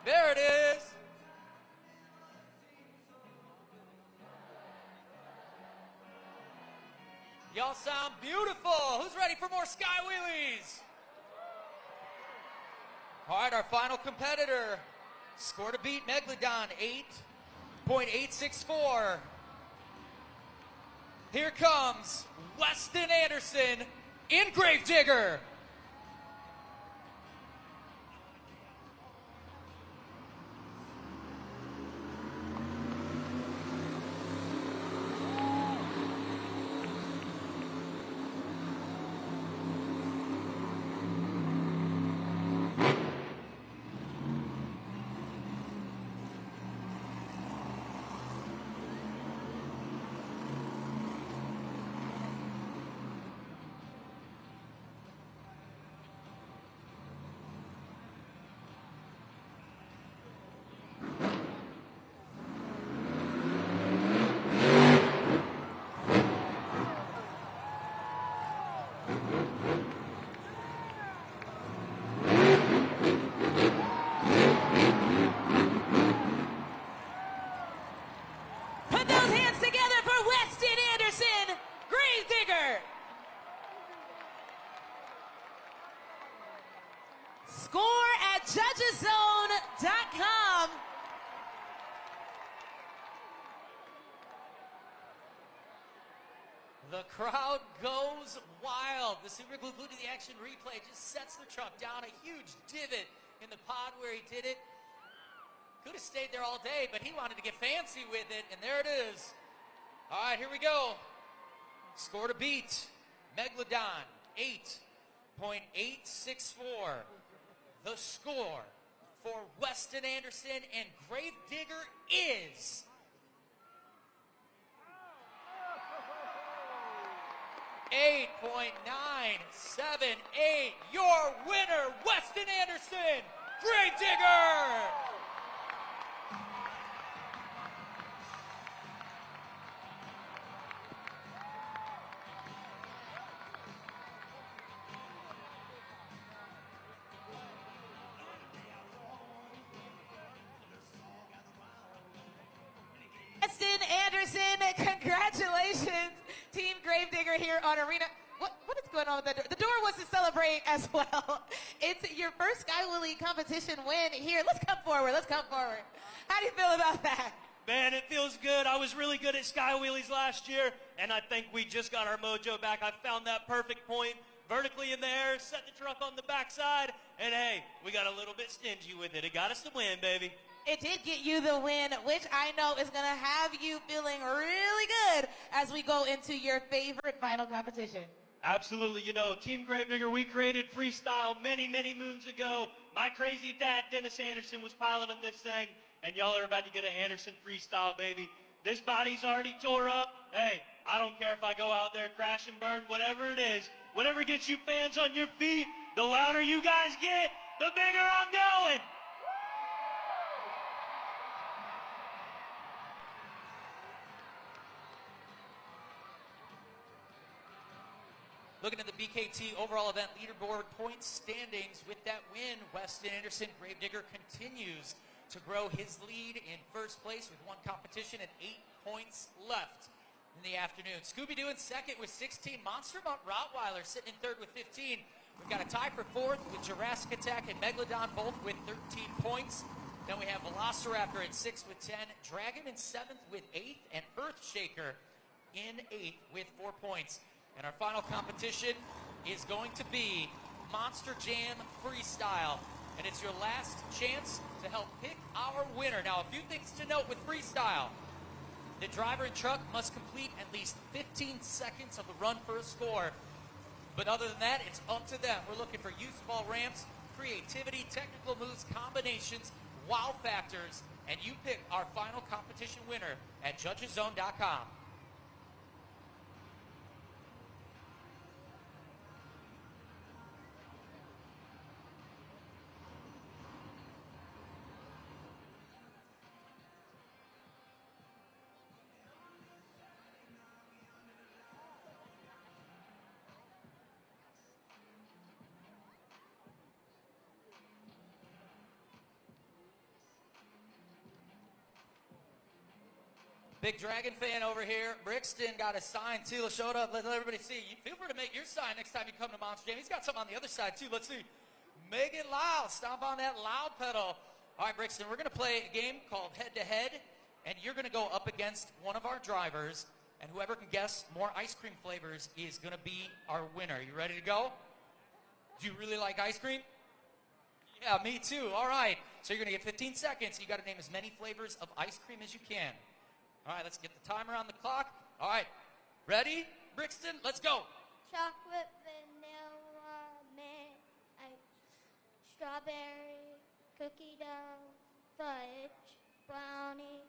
There it is. Y'all sound beautiful. Who's ready for more sky wheelies? All right, our final competitor. Score to beat Megalodon, 8.864. Here comes Weston Anderson in Gravedigger. Put those hands together for Weston Anderson, Gravedigger. Score at judgeszone.com. The crowd goes wild. The Super Glue Glue to the Action replay just sets the truck down a huge divot in the pod where he did it. Could have stayed there all day, but he wanted to get fancy with it, and there it is. All right, here we go. Score to beat. Megalodon, 8.864. The score for Weston Anderson and Gravedigger is... $8.978. Your winner, Weston Anderson, Gravedigger. Weston Anderson, congratulations, Team Gravedigger here on Arena. What is going on with the door? The door wants to celebrate as well. It's your first Sky Wheelie competition win here. Let's come forward. Let's come forward. How do you feel about that? Man, it feels good. I was really good at sky wheelies last year, and I think we just got our mojo back. I found that perfect point vertically in the air, set the truck on the backside, and hey, we got a little bit stingy with it. It got us the win, baby. It did get you the win, which I know is going to have you feeling really good as we go into your favorite final competition. Absolutely. You know, Team Gravedigger, we created freestyle many, many moons ago. My crazy dad, Dennis Anderson, was piloting this thing, and y'all are about to get an Anderson freestyle, baby. This body's already tore up. Hey, I don't care if I go out there, crash and burn, whatever it is. Whatever gets you fans on your feet, the louder you guys get, the bigger I'm going. Looking at the BKT overall event leaderboard point standings, with that win, Weston Anderson Gravedigger continues to grow his lead in first place with one competition and 8 points left in the afternoon. Scooby-Doo in second with 16. Monster Mutt Rottweiler sitting in third with 15. We've got a tie for fourth with Jurassic Attack and Megalodon both with 13 points. Then we have Velociraptor in sixth with 10. Dragon in seventh with 8. And Earthshaker in 8th with 4 points. And our final competition is going to be Monster Jam Freestyle. And it's your last chance to help pick our winner. Now, a few things to note with freestyle. The driver and truck must complete at least 15 seconds of the run for a score. But other than that, it's up to them. We're looking for use of all ramps, creativity, technical moves, combinations, wow factors, and you pick our final competition winner at judgeszone.com. Big Dragon fan over here. Brixton got a sign too. Let's show it up. Let everybody see. You feel free to make your sign next time you come to Monster Jam. He's got something on the other side too. Let's see. Make it loud. Stomp on that loud pedal. All right, Brixton, we're going to play a game called Head to Head, and you're going to go up against one of our drivers, and whoever can guess more ice cream flavors is going to be our winner. You ready to go? Do you really like ice cream? Yeah, me too. All right. So you're going to get 15 seconds. You got to name as many flavors of ice cream as you can. All right, let's get the timer on the clock. All right, ready, Brixton? Let's go. Chocolate, vanilla, mint, strawberry, cookie dough, fudge, brownie,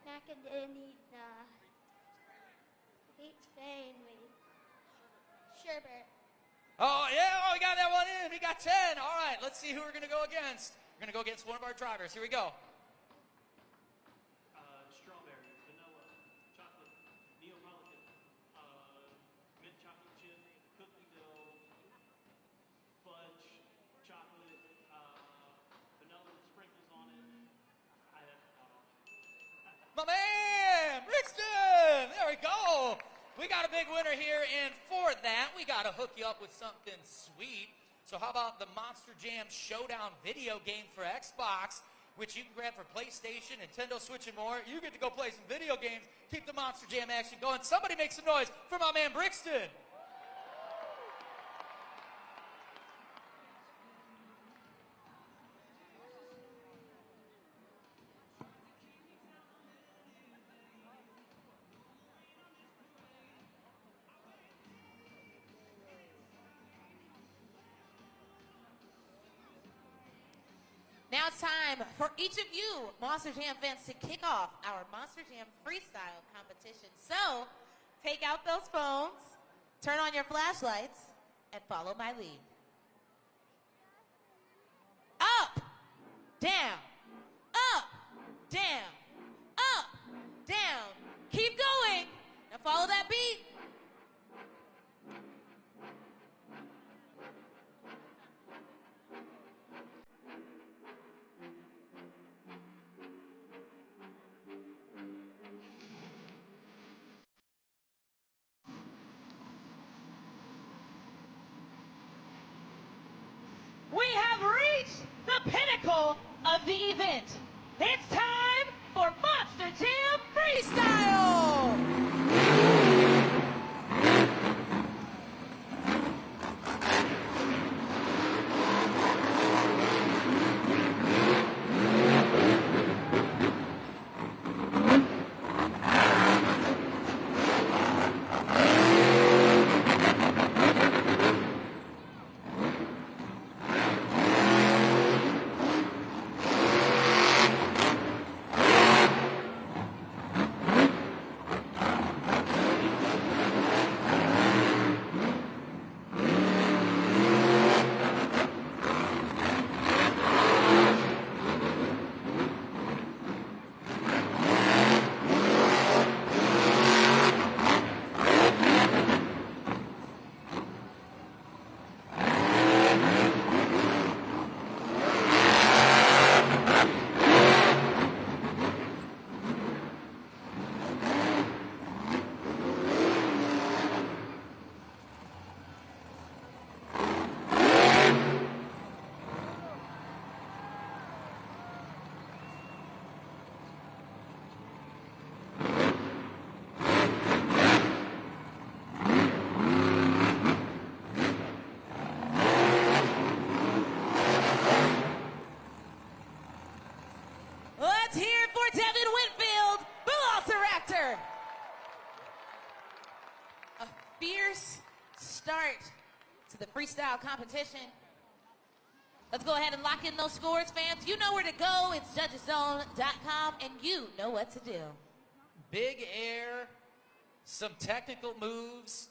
macadamia, peach family, sherbet. Oh, yeah, we got that one in. We got 10. All right, let's see who we're going to go against. We're going to go against one of our drivers. Here we go. Strawberry, vanilla, chocolate, Neapolitan, mint chocolate chip, cookie dough, fudge, chocolate, vanilla with sprinkles on it. My man, Brixton. There we go. We got a big winner here, and for that, we got to hook you up with something sweet. So how about the Monster Jam Showdown video game for Xbox, which you can grab for PlayStation, Nintendo Switch, and more. You get to go play some video games, keep the Monster Jam action going. Somebody make some noise for my man Brixton. Now it's time for each of you, Monster Jam fans, to kick off our Monster Jam Freestyle competition. So, take out those phones, turn on your flashlights, and follow my lead. Up, down, up, down, up, down. Keep going. Now follow that beat. We have reached the pinnacle of the event. It's time for Monster Jam Freestyle! fierce start to the freestyle competition. Let's go ahead and lock in those scores, fans. You know where to go. It's judgeszone.com, and you know what to do. Big air, some technical moves,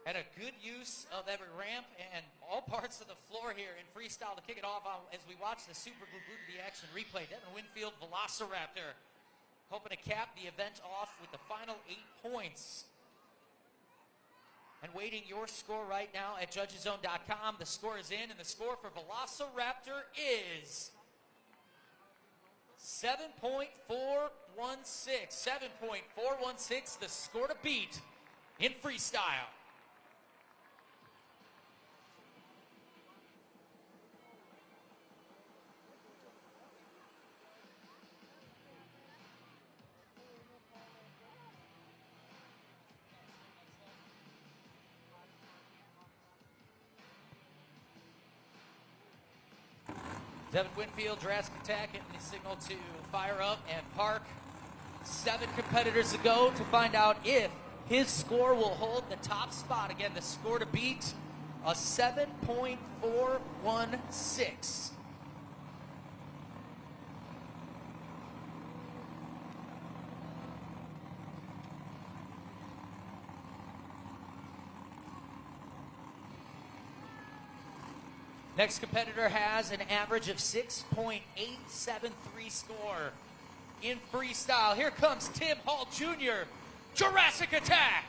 and a good use of every ramp and all parts of the floor here in freestyle to kick it off as we watch the super glue to the action replay. Devin Winfield, Velociraptor, hoping to cap the event off with the final 8 points. And waiting your score right now at judgeszone.com. The score is in, and the score for Velociraptor is 7.416. 7.416, the score to beat in freestyle. Devin Winfield, Jurassic Attack, hitting the signal to fire up and park. 7 competitors to go to find out if his score will hold the top spot. Again, the score to beat, a 7.416. Next competitor has an average of 6.873 score in freestyle. Here comes Tim Hall Jr., Jurassic Attack.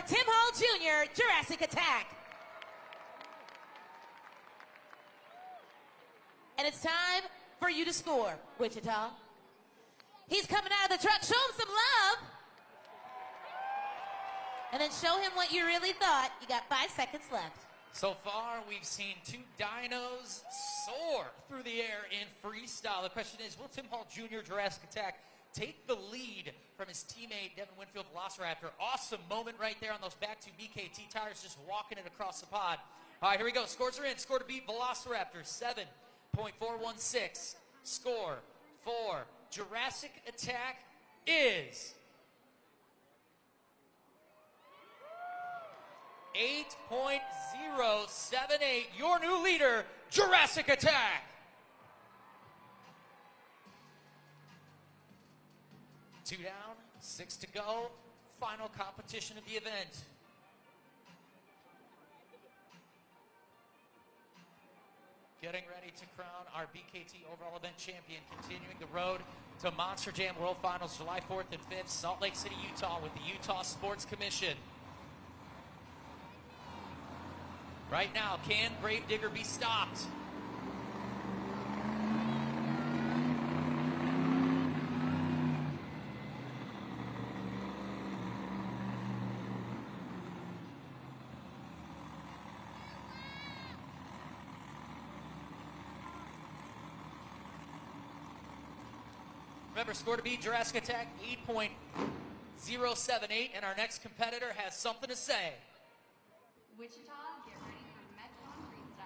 Tim Hall Jr., Jurassic Attack. And it's time for you to score, Wichita. He's coming out of the truck. Show him some love. And then show him what you really thought. You got 5 seconds left. So far, we've seen 2 dinos soar through the air in freestyle. The question is, will Tim Hall Jr., Jurassic Attack, take the lead from his teammate, Devin Winfield, Velociraptor? Awesome moment right there on those back 2 BKT tires, just walking it across the pod. All right, here we go. Scores are in. Score to beat Velociraptor, 7.416. Score for Jurassic Attack is 8.078. Your new leader, Jurassic Attack. 2 down, 6 to go. Final competition of the event. Getting ready to crown our BKT overall event champion. Continuing the road to Monster Jam World Finals, July 4th and 5th, Salt Lake City, Utah, with the Utah Sports Commission. Right now, can Gravedigger be stopped? Remember, score to beat Jurassic Attack 8.078, and our next competitor has something to say. Wichita, get ready for Megalodon freestyle.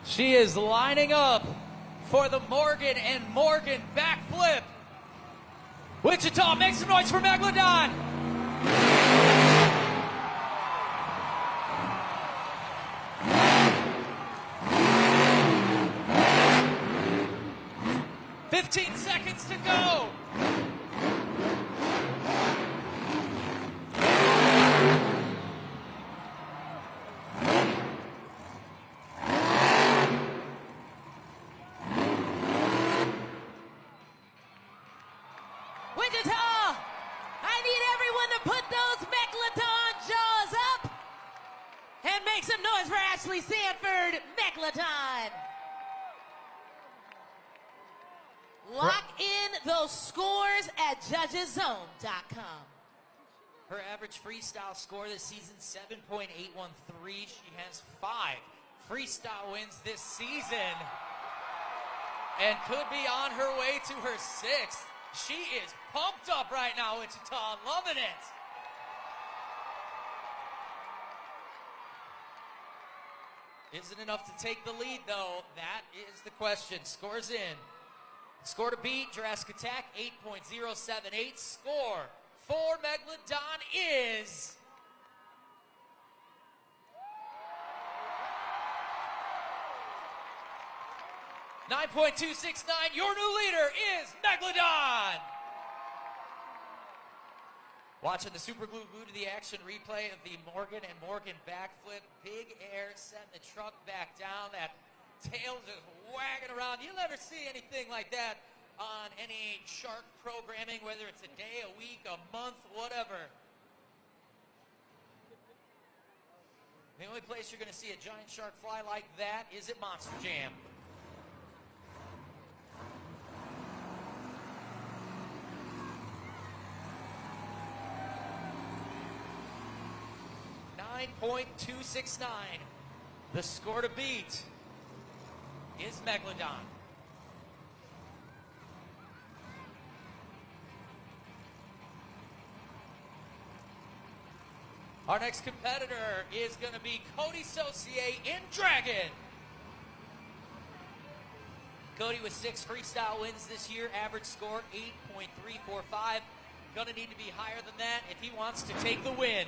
She is lining up for the Morgan and Morgan backflip. Wichita, make some noise for Megalodon. "15 seconds to go. Wichita, I need everyone to put those Megalodon jaws up and make some noise for Ashley Sanford, Megalodon. Lock in those scores at judgeszone.com. Her average freestyle score this season, 7.813. She has 5 freestyle wins this season and could be on her way to her 6th. She is pumped up right now, Wichita, loving it. Isn't enough to take the lead, though. That is the question. Scores in. Score to beat, Jurassic Attack, 8.078. Score for Megalodon is... .269. Your new leader is Megalodon. Watching the super glue to the action replay of the Morgan and Morgan backflip. Big air, sent the truck back down. That tail just wagging around. You'll never see anything like that on any shark programming, whether it's a day, a week, a month, whatever. The only place you're going to see a giant shark fly like that is at Monster Jam. .269. The score to beat is Megalodon. Our next competitor is going to be Cody Saucier in Dragon. Cody with 6 freestyle wins this year, average score 8.345. Gonna need to be higher than that if he wants to take the win.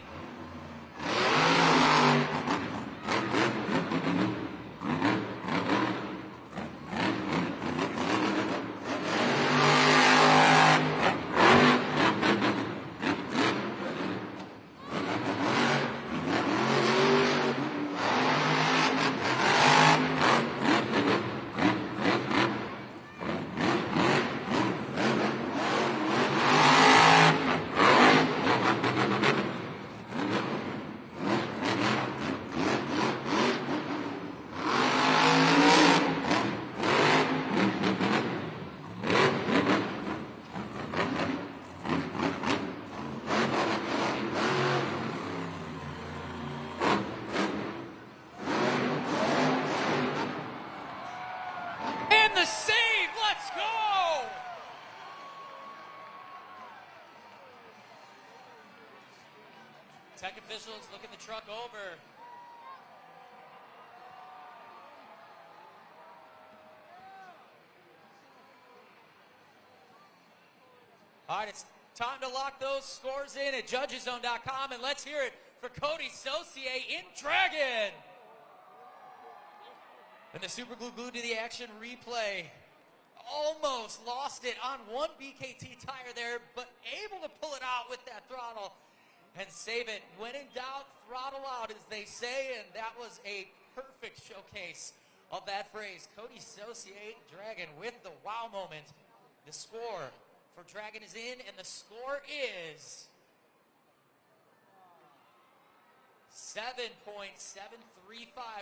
officials looking the truck over. All right, it's time to lock those scores in at judgeszone.com, and let's hear it for Cody Saucier in Dragon. And the super glue glued to the action replay. Almost lost it on one BKT tire there, but able to pull it out with that throttle and save it. When in doubt, throttle out, as they say, and that was a perfect showcase of that phrase. Cody Saucier, Dragon, with the wow moment. The score for Dragon is in, and the score is 7.735.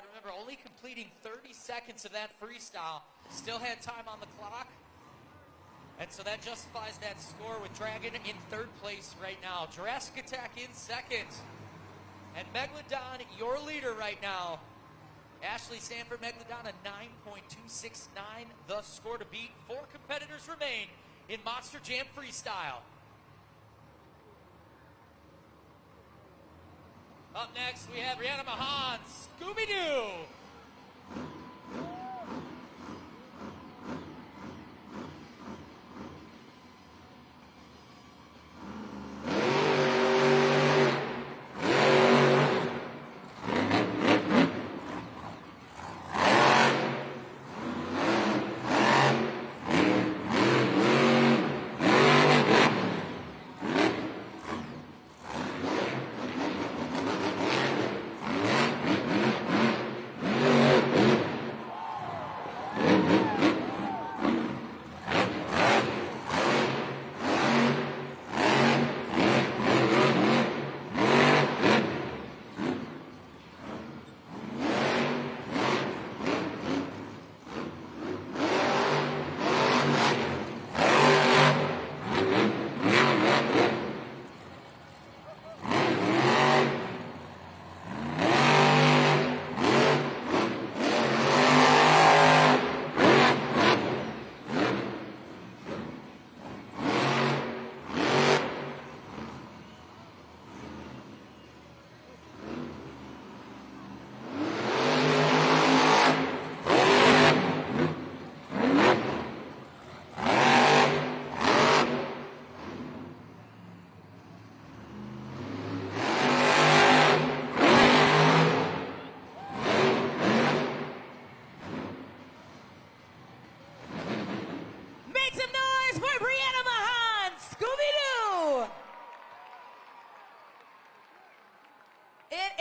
Remember, only completing 30 seconds of that freestyle. Still had time on the clock. And so that justifies that score with Dragon in third place right now. Jurassic Attack in second. And Megalodon, your leader right now. Ashley Sanford, Megalodon, a 9.269. The score to beat. 4 competitors remain in Monster Jam Freestyle. Up next, we have Brianna Mahan, Scooby-Doo.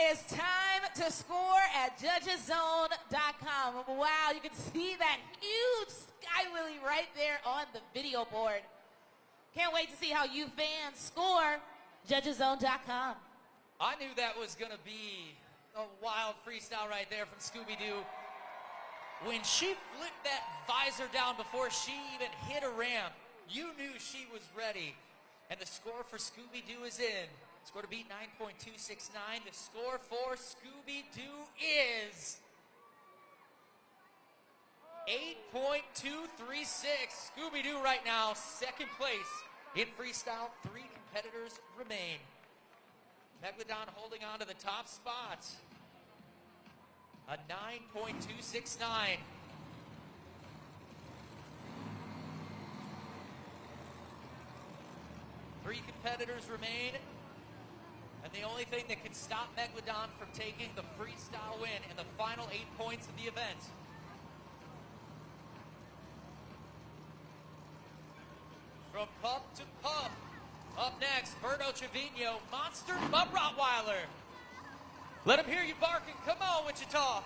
It's time to score at judgeszone.com. Wow, you can see that huge Sky Willy right there on the video board. Can't wait to see how you fans score. Judgeszone.com. I knew that was going to be a wild freestyle right there from Scooby-Doo. When she flipped that visor down before she even hit a ramp, you knew she was ready. And the score for Scooby-Doo is in. Score to beat 9.269. The score for Scooby-Doo is 8.236. Scooby-Doo right now, second place in freestyle. 3 competitors remain. Megalodon holding on to the top spot. A 9.269. Three competitors remain. And the only thing that can stop Megalodon from taking the freestyle win in the final 8 points of the event. From pup to pup. Up next, Berto Trevino, Monster Bub Rottweiler. Let him hear you barking. Come on, Wichita.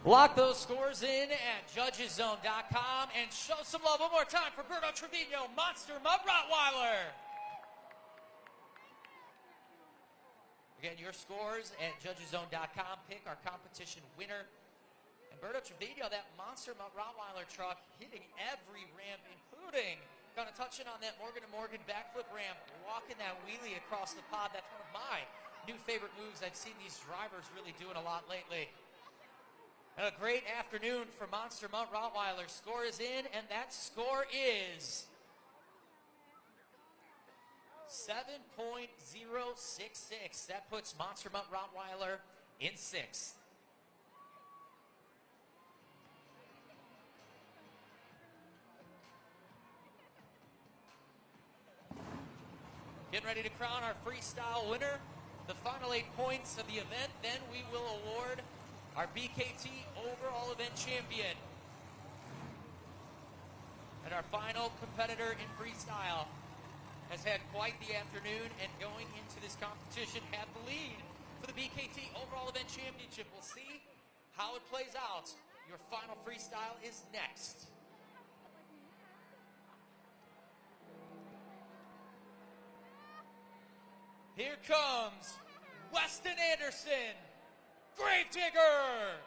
Lock those scores in at judgeszone.com and show some love one more time for Berto Trevino, Monster Mutt Rottweiler. Again, your scores at judgeszone.com. Pick our competition winner. And Berto Trevino, that Monster Mutt Rottweiler truck, hitting every ramp, including kind of touching on that Morgan & Morgan backflip ramp, walking that wheelie across the pod. That's one of my new favorite moves. I've seen these drivers really doing a lot lately. And a great afternoon for Monster Mutt Rottweiler. Score is in, and that score is 7.066. That puts Monster Mutt Rottweiler in 6th. Getting ready to crown our freestyle winner. The final 8 points of the event. Then we will award our BKT overall event champion. And our final competitor in freestyle has had quite the afternoon and going into this competition had the lead for the BKT overall event championship. We'll see how it plays out. Your final freestyle is next. Here comes Weston Anderson, Gravedigger.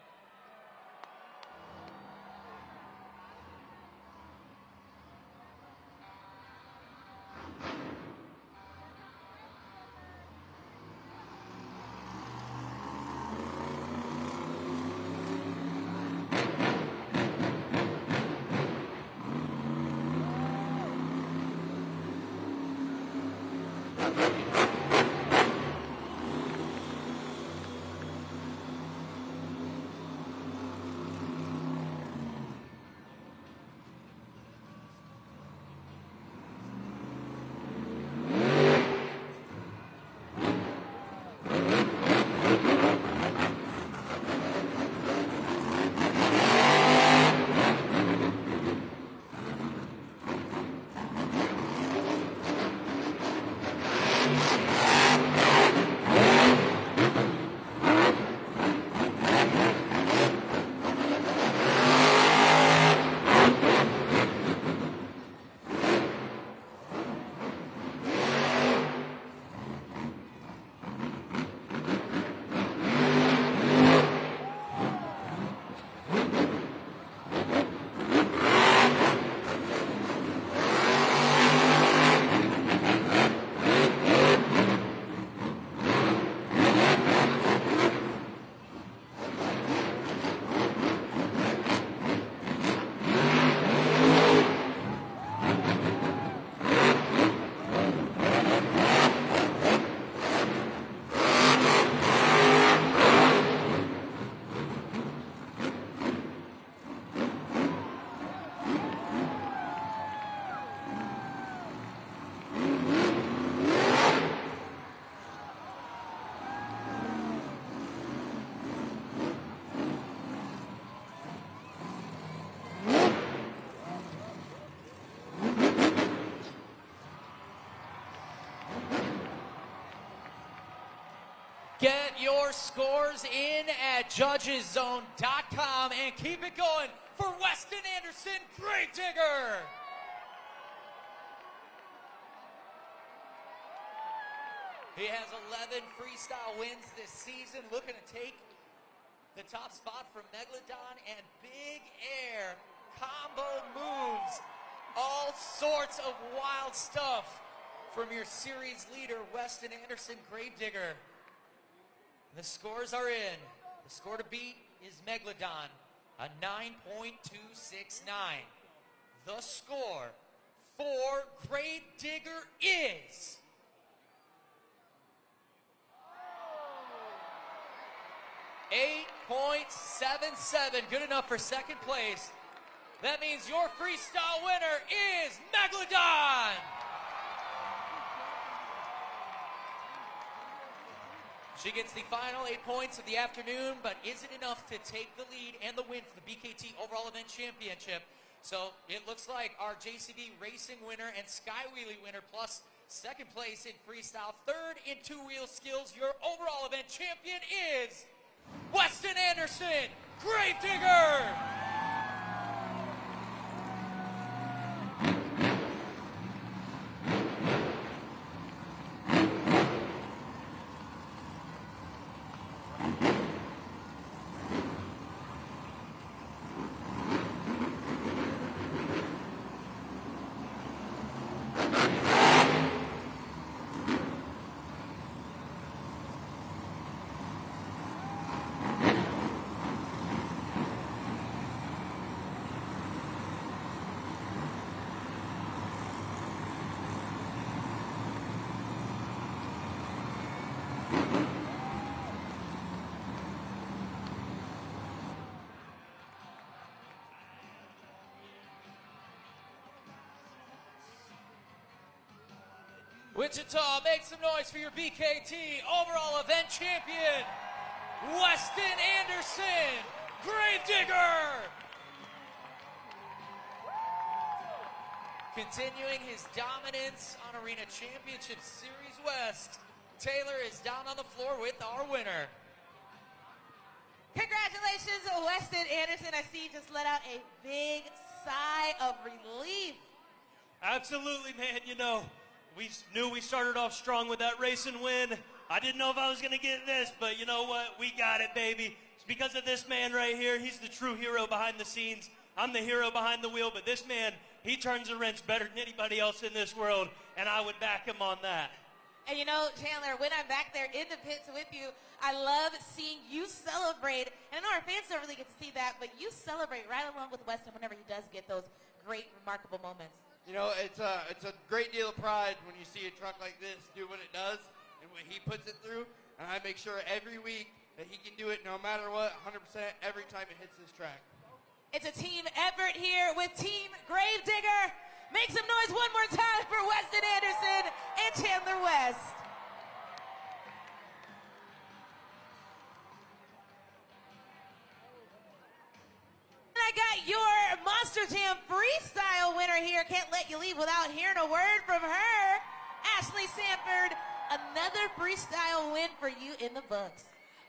Get your scores in at judgeszone.com and keep it going for Weston Anderson, Gravedigger. He has 11 freestyle wins this season, looking to take the top spot from Megalodon and big air combo moves. All sorts of wild stuff from your series leader, Weston Anderson, Gravedigger. The scores are in. The score to beat is Megalodon, a 9.269. The score for Gravedigger is 8.77. Good enough for second place. That means your freestyle winner is Megalodon. She gets the final 8 points of the afternoon, but isn't enough to take the lead and the win for the BKT Overall Event Championship. So it looks like our JCB Racing winner and Sky Wheelie winner, plus second place in freestyle, third in two-wheel skills, your overall event champion is Weston Anderson, Gravedigger. Wichita, make some noise for your BKT overall event champion, Weston Anderson, Gravedigger. Continuing his dominance on Arena Championship Series West, Taylor is down on the floor with our winner. Congratulations, Weston Anderson. I see you just let out a big sigh of relief. Absolutely, man. You know, we knew we started off strong with that race and win. I didn't know if I was going to get this, but you know what? We got it, baby. It's because of this man right here. He's the true hero behind the scenes. I'm the hero behind the wheel, but this man, he turns the wrench better than anybody else in this world, and I would back him on that. And you know, Chandler, when I'm back there in the pits with you, I love seeing you celebrate. And I know our fans don't really get to see that, but you celebrate right along with Weston whenever he does get those great, remarkable moments. You know, it's a great deal of pride when you see a truck like this do what it does and what he puts it through. And I make sure every week that he can do it no matter what, 100% every time it hits this track. It's a team effort here with Team Gravedigger. Make some noise one more time for Weston Anderson and Chandler West. And I got your Monster Jam freestyle winner here. Can't let you leave without hearing a word from her. Ashley Sanford, another freestyle win for you in the books.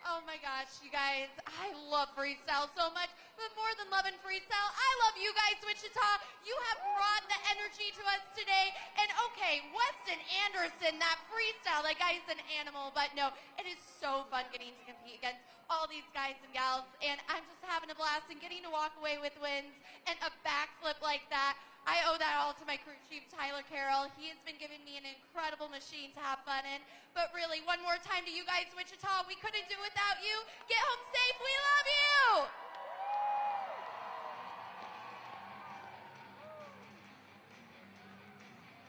Oh my gosh, you guys, I love freestyle so much, but more than loving freestyle, I love you guys, Wichita. You have brought the energy to us today, and okay, Weston Anderson, that freestyle, that guy's an animal, but no, it is so fun getting to compete against all these guys and gals, and I'm just having a blast and getting to walk away with wins and a backflip like that. I owe that all to my crew chief, Tyler Carroll. He has been giving me an incredible machine to have fun in. But really, one more time to you guys, Wichita, we couldn't do it without you. Get home safe. We love you.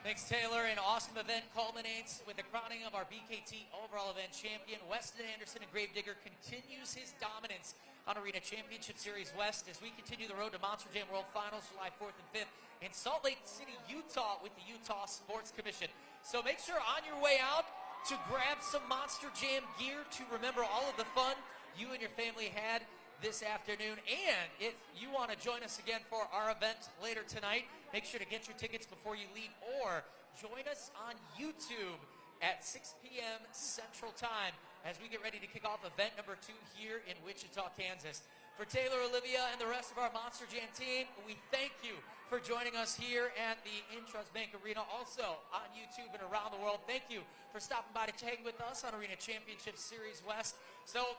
Thanks, Taylor. An awesome event culminates with the crowning of our BKT overall event champion. Weston Anderson and Gravedigger continues his dominance on Arena Championship Series West as we continue the road to Monster Jam World Finals July 4th and 5th in Salt Lake City, Utah with the Utah Sports Commission. So make sure on your way out to grab some Monster Jam gear to remember all of the fun you and your family had this afternoon. And if you want to join us again for our event later tonight, make sure to get your tickets before you leave or join us on YouTube at 6 p.m. Central Time as we get ready to kick off event number 2 here in Wichita, Kansas. For Taylor, Olivia, and the rest of our Monster Jam team, we thank you for joining us here at the Intrust Bank Arena, also on YouTube and around the world. Thank you for stopping by to hang with us on Arena Championship Series West. So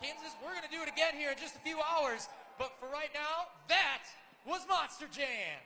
Kansas, we're going to do it again here in just a few hours. But for right now, that was Monster Jam.